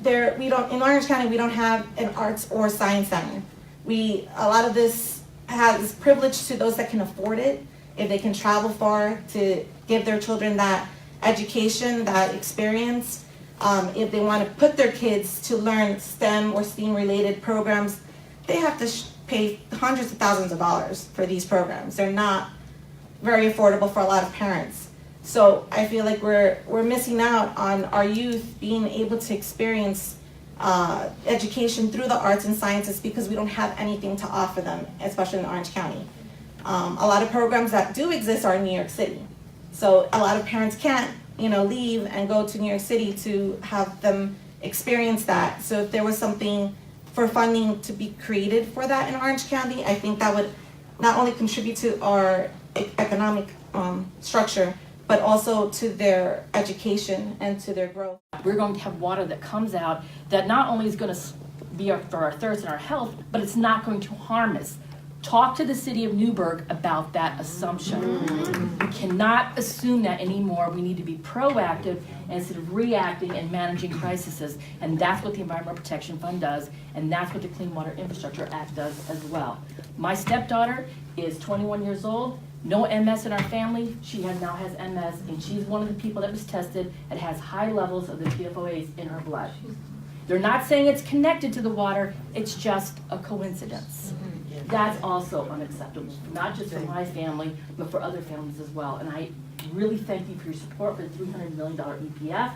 in Orange County, we don't have an arts or science center. A lot of this is privilege to those that can afford it, if they can travel far to give their children that education, that experience. If they want to put their kids to learn STEM or STEAM-related programs, they have to pay hundreds of thousands of dollars for these programs. They're not very affordable for a lot of parents. So I feel like we're missing out on our youth being able to experience education through the arts and sciences because we don't have anything to offer them, especially in Orange County. A lot of programs that do exist are in New York City. So a lot of parents can't, leave and go to New York City to have them experience that. So if there was something for funding to be created for that in Orange County, I think that would not only contribute to our economic structure, but also to their education and to their growth. We're going to have water that comes out that not only is going to be for our thirst and our health, but it's not going to harm us. Talk to the city of Newburgh about that assumption. We cannot assume that anymore. We need to be proactive instead of reacting and managing crises. And that's what the Environmental Protection Fund does, and that's what the Clean Water Infrastructure Act does as well. My stepdaughter is 21 years old, no MS in our family. She now has MS, and she's one of the people that was tested and has high levels of the PFOAs in her blood. They're not saying it's connected to the water, it's just a coincidence. That's also unacceptable, not just for my family, but for other families as well. And I really thank you for your support for the $300 million EPF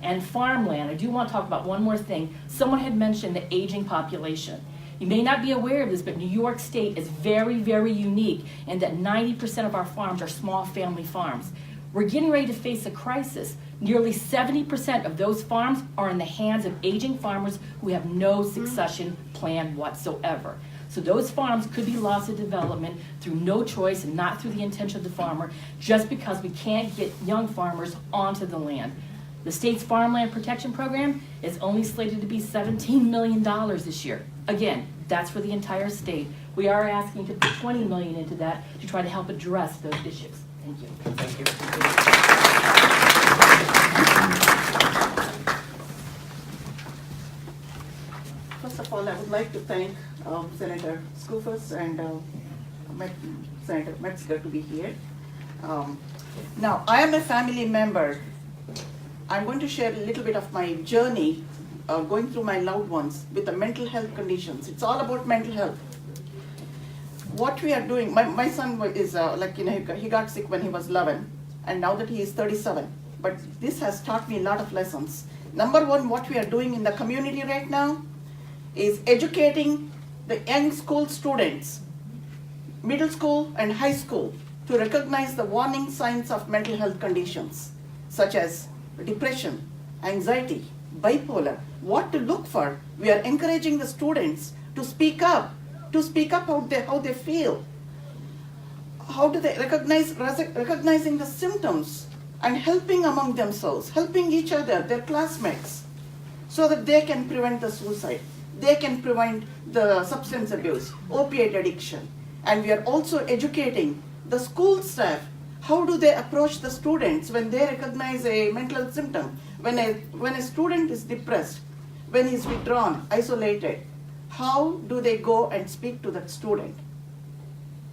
and farmland. I do want to talk about one more thing. Someone had mentioned the aging population. You may not be aware of this, but New York State is very, very unique in that 90% of our farms are small family farms. We're getting ready to face a crisis. Nearly 70% of those farms are in the hands of aging farmers who have no succession plan whatsoever. So those farms could be lost to development through no choice and not through the intention of the farmer, just because we can't get young farmers onto the land. The state's farmland protection program is only slated to be $17 million this year. Again, that's for the entire state. We are asking to put $20 million into that to try to help address those issues. Thank you. Thank you. First of all, I would like to thank Senator Skoufis and Senator Metzger to be here. Now, I am a family member. I'm going to share a little bit of my journey going through my loved ones with the mental health conditions. It's all about mental health. What we are doing, my son is he got sick when he was 11, and now that he is 37. But this has taught me a lot of lessons. Number one, what we are doing in the community right now is educating the young school students, middle school and high school, to recognize the warning signs of mental health conditions, such as depression, anxiety, bipolar, what to look for. We are encouraging the students to speak up how they feel. How do they recognizing the symptoms and helping among themselves, helping each other, their classmates, so that they can prevent the suicide, they can prevent the substance abuse, opiate addiction. And we are also educating the school staff. How do they approach the students when they recognize a mental health symptom? When a student is depressed, when he's withdrawn, isolated, how do they go and speak to that student?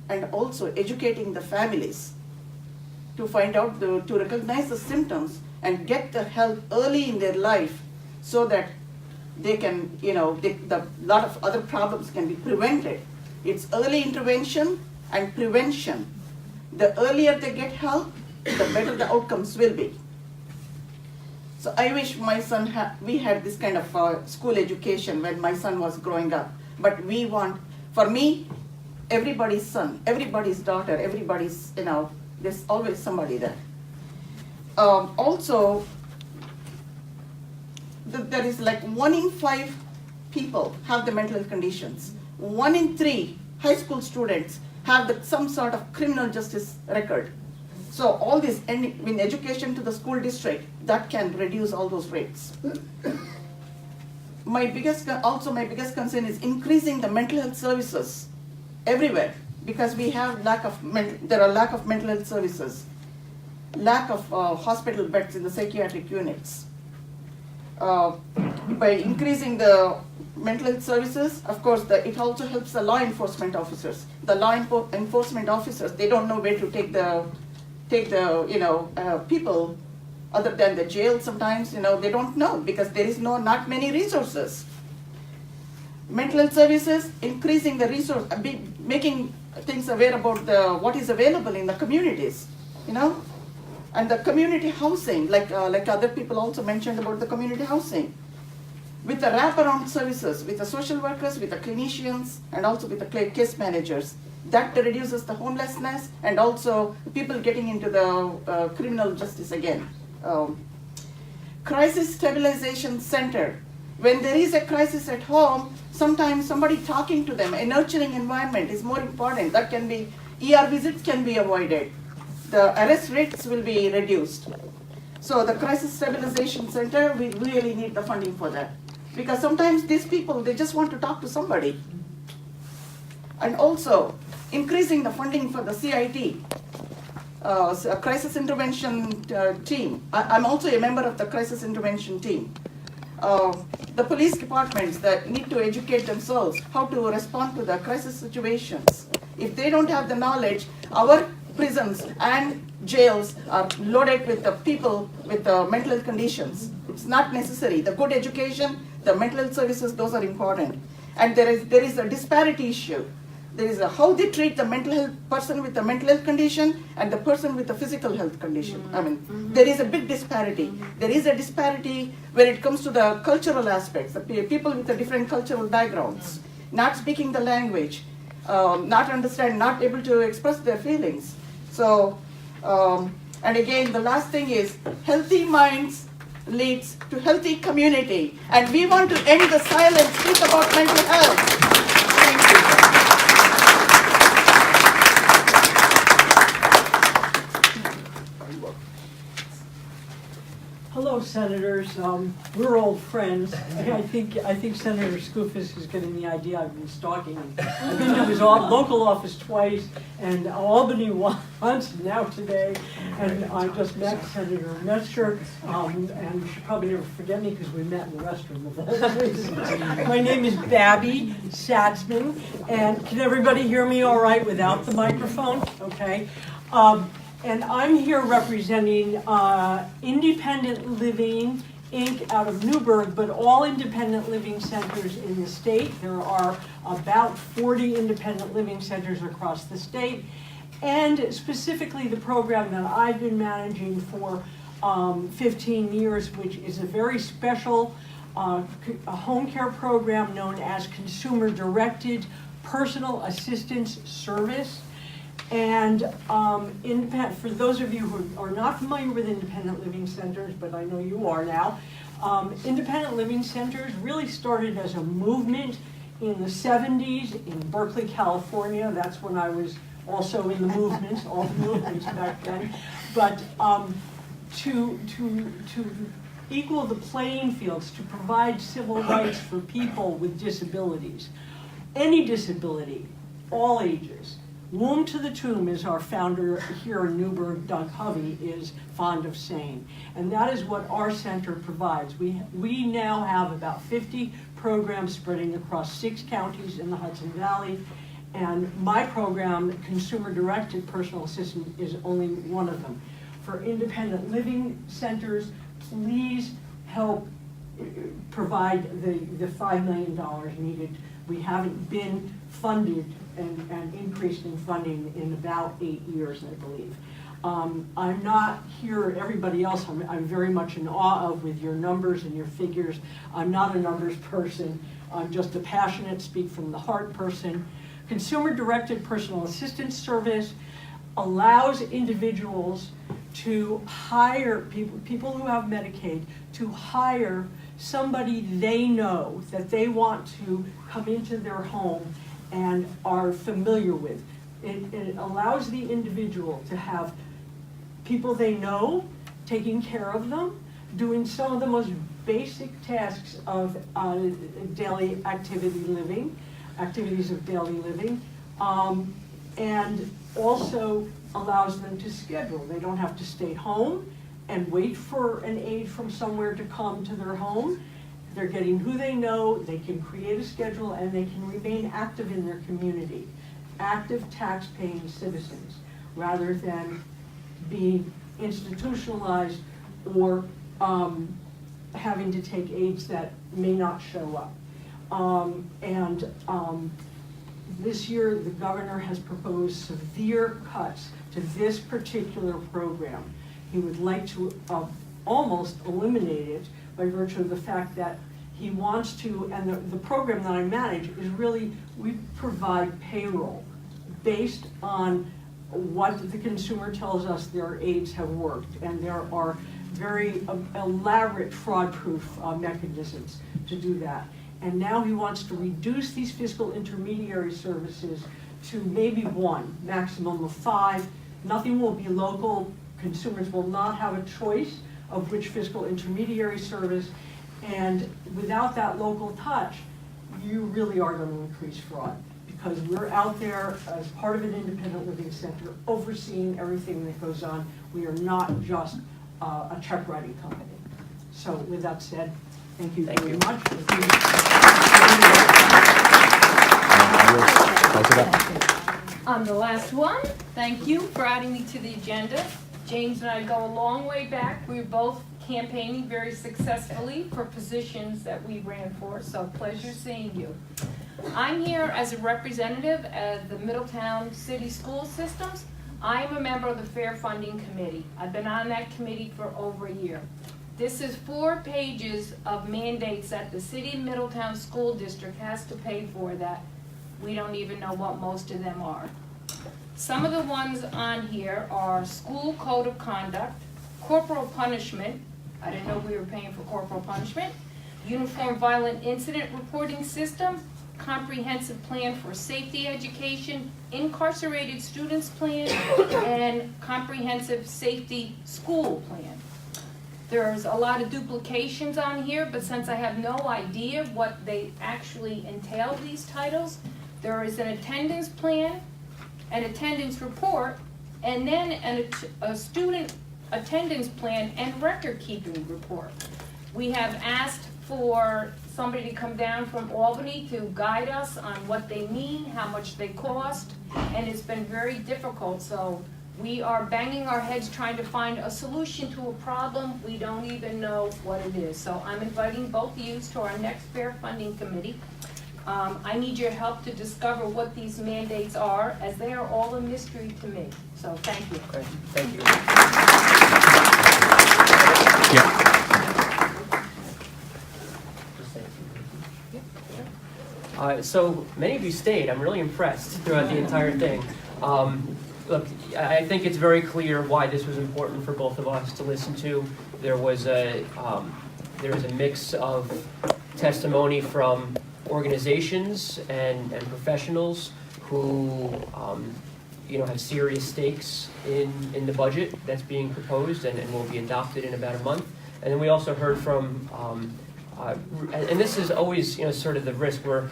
And also educating the families to find out, to recognize the symptoms and get the help early in their life, so that they can, the lot of other problems can be prevented. It's early intervention and prevention. The earlier they get help, the better the outcomes will be. So I wish my son we had this kind of school education when my son was growing up. But we want, for me, everybody's son, everybody's daughter, everybody's, there's always somebody there. Also, there is like 1 in 5 people have the mental health conditions. 1 in 3 high school students have some sort of criminal justice record. So all this, in education to the school district, that can reduce all those rates. My biggest concern is increasing the mental health services everywhere, because we have lack of mental health services, lack of hospital beds in the psychiatric units. By increasing the mental health services, of course, it also helps the law enforcement officers. The law enforcement officers, they don't know where to take the people other than the jail. Sometimes, they don't know, because there is not many resources. Mental health services, increasing the resource, making things aware about what is available in the communities, and the community housing, like other people also mentioned about the community housing, with the wraparound services, with the social workers, with the clinicians, and also with the case managers. That reduces the homelessness and also people getting into the criminal justice again. Crisis Stabilization Center. When there is a crisis at home, sometimes somebody talking to them, a nurturing environment is more important. That can be, ER visits can be avoided. The arrest rates will be reduced. So the Crisis Stabilization Center, we really need the funding for that. Because sometimes these people, they just want to talk to somebody. And also, increasing the funding for the CIT, Crisis Intervention Team. I'm also a member of the Crisis Intervention Team. The police departments that need to educate themselves how to respond to the crisis situations. If they don't have the knowledge, our prisons and jails are loaded with the people with the mental health conditions. It's not necessary. The good education, the mental health services, those are important. And there is a disparity issue. There is how they treat the mental health person with the mental health condition and the person with the physical health condition. There is a big disparity. There is a disparity when it comes to the cultural aspects, the people with the different cultural backgrounds, not speaking the language, not understand, not able to express their feelings. So, and again, the last thing is healthy minds leads to healthy community. And we want to end the silence, speak about mental health. Thank you. Hello, Senators. We're old friends. I think Senator Skoufis is getting the idea I've been stalking him. I've been to his local office twice, and Albany once, now today. And I just met Senator Metzger, and you should probably never forget me because we met in the restroom of all places. My name is Babby Satzman, and can everybody hear me all right without the microphone? Okay. And I'm here representing Independent Living, Inc. out of Newburgh, but all independent living centers in the state. There are about 40 independent living centers across the state. And specifically the program that I've been managing for 15 years, which is a very special a home care program known as Consumer Directed Personal Assistance Service. And for those of you who are not familiar with independent living centers, but I know you are now, independent living centers really started as a movement in the 70s in Berkeley, California. That's when I was also in the movements, all the movements back then. But to equal the playing fields, to provide civil rights for people with disabilities, any disability, all ages. Womb to the tomb, as our founder here in Newburgh, Doug Hovey, is fond of saying. And that is what our center provides. We now have about 50 programs spreading across 6 counties in the Hudson Valley. And my program, Consumer Directed Personal Assistance, is only one of them. For independent living centers, please help provide the $5 million needed. We haven't been funded and increased in funding in about 8 years, I believe. I'm not here, everybody else, I'm very much in awe of with your numbers and your figures. I'm not a numbers person. I'm just a passionate, speak from the heart person. Consumer-directed personal assistance service allows individuals to hire people who have Medicaid, to hire somebody they know that they want to come into their home and are familiar with. It allows the individual to have people they know taking care of them, doing some of the most basic tasks of daily activities of daily living, and also allows them to schedule. They don't have to stay home and wait for an aide from somewhere to come to their home. They're getting who they know, they can create a schedule, and they can remain active in their community. Active tax-paying citizens, rather than being institutionalized or having to take aides that may not show up. This year, the governor has proposed severe cuts to this particular program. He would like to almost eliminate it by virtue of the fact that he wants to, and the program that I manage is really, we provide payroll based on what the consumer tells us their aides have worked, and there are very elaborate fraud-proof mechanisms to do that. And now he wants to reduce these fiscal intermediary services to maybe 1, maximum of 5. Nothing will be local. Consumers will not have a choice of which fiscal intermediary service. And without that local touch, you really are going to increase fraud, because we're out there as part of an independent living center overseeing everything that goes on. We are not just a check writing company. So with that said, thank you very much. I'm the last one. Thank you for adding me to the agenda. James and I go a long way back. We were both campaigning very successfully for positions that we ran for, so pleasure seeing you. I'm here as a representative of the Middletown City School Systems. I am a member of the Fair Funding Committee. I've been on that committee for over a year. This is 4 pages of mandates that the City of Middletown School District has to pay for that we don't even know what most of them are. Some of the ones on here are school code of conduct, corporal punishment. I didn't know we were paying for corporal punishment. Uniform violent incident reporting system, comprehensive plan for safety education, incarcerated students plan, and comprehensive safety school plan. There's a lot of duplications on here, but since I have no idea what they actually entail, these titles, there is an attendance plan, an attendance report, and then a student attendance plan and record keeping report. We have asked for somebody to come down from Albany to guide us on what they mean, how much they cost, and it's been very difficult, so We are banging our heads trying to find a solution to a problem. We don't even know what it is. So I'm inviting both of you to our next fair funding committee. I need your help to discover what these mandates are, as they are all a mystery to me. So thank you. Okay, thank you. So many of you stayed. I'm really impressed throughout the entire thing. Look, I think it's very clear why this was important for both of us to listen to. There was a mix of testimony from organizations and professionals who have serious stakes in the budget that's being proposed and will be adopted in about a month. And then we also heard from and this is always, sort of the risk where,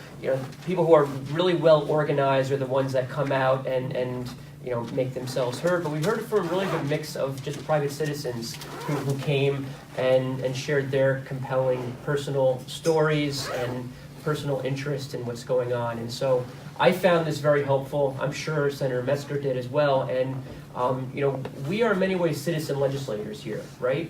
people who are really well organized are the ones that come out and make themselves heard. But we heard from a really good mix of just private citizens who came and shared their compelling personal stories and personal interest in what's going on. And so I found this very helpful. I'm sure Senator Metzger did as well. And, we are in many ways citizen legislators here, right?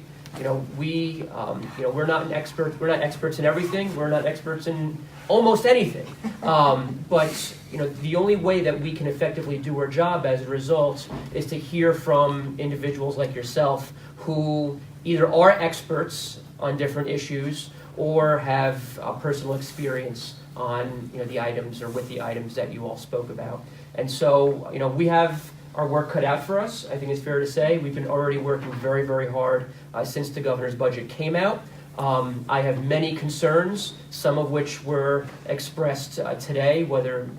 We're not experts in everything. We're not experts in almost anything. But the only way that we can effectively do our job as a result is to hear from individuals like yourself who either are experts on different issues or have personal experience on the items or with the items that you all spoke about. And so we have our work cut out for us. I think it's fair to say we've been already working very, very hard since the governor's budget came out. I have many concerns, some of which were expressed today, whether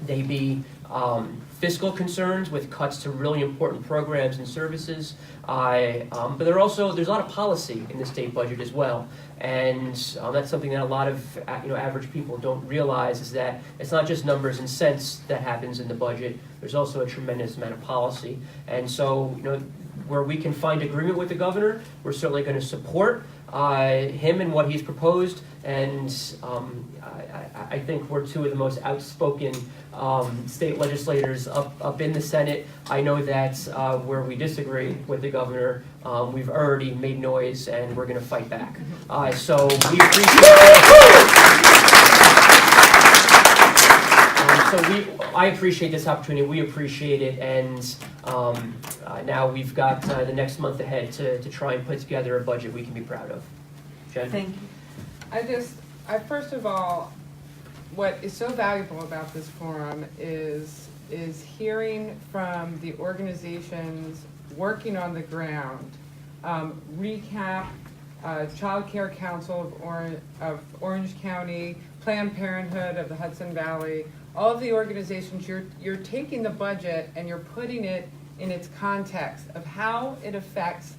they be fiscal concerns with cuts to really important programs and services. But there's a lot of policy in the state budget as well. And that's something that a lot of average people don't realize, is that it's not just numbers and cents that happens in the budget. There's also a tremendous amount of policy. And so, where we can find agreement with the governor, we're certainly going to support him and what he's proposed. And I think we're two of the most outspoken state legislators up in the Senate. I know that where we disagree with the governor, we've already made noise and we're going to fight back. So we appreciate I appreciate this opportunity. We appreciate it, and now we've got the next month ahead to try and put together a budget we can be proud of. Jen? Thank you. I first of all, what is so valuable about this forum is hearing from the organizations working on the ground. Recap, Child Care Council of Orange County, Planned Parenthood of the Hudson Valley, all of the organizations, you're taking the budget and you're putting it in its context of how it affects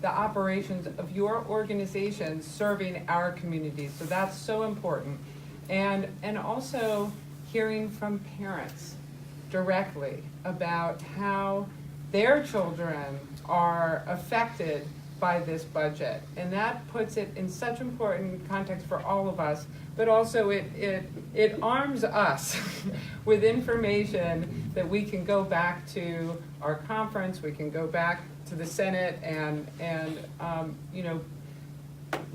the operations of your organizations serving our communities. So that's so important. And also hearing from parents directly about how their children are affected by this budget. And that puts it in such important context for all of us, but also it arms us with information that we can go back to our conference, we can go back to the Senate and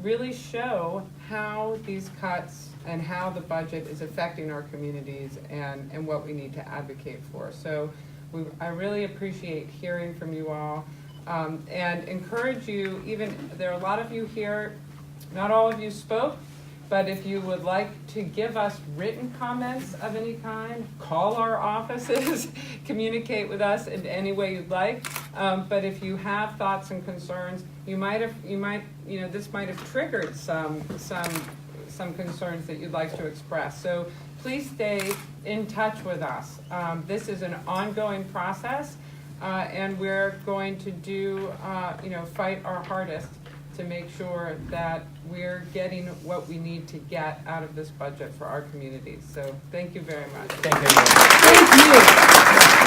really show how these cuts and how the budget is affecting our communities and what we need to advocate for. So I really appreciate hearing from you all. And encourage you, there are a lot of you here, not all of you spoke, but if you would like to give us written comments of any kind, call our offices, communicate with us in any way you'd like. But if you have thoughts and concerns, this might have triggered some concerns that you'd like to express. So please stay in touch with us. This is an ongoing process. And we're going to do, fight our hardest to make sure that we're getting what we need to get out of this budget for our communities. So thank you very much. Thank you.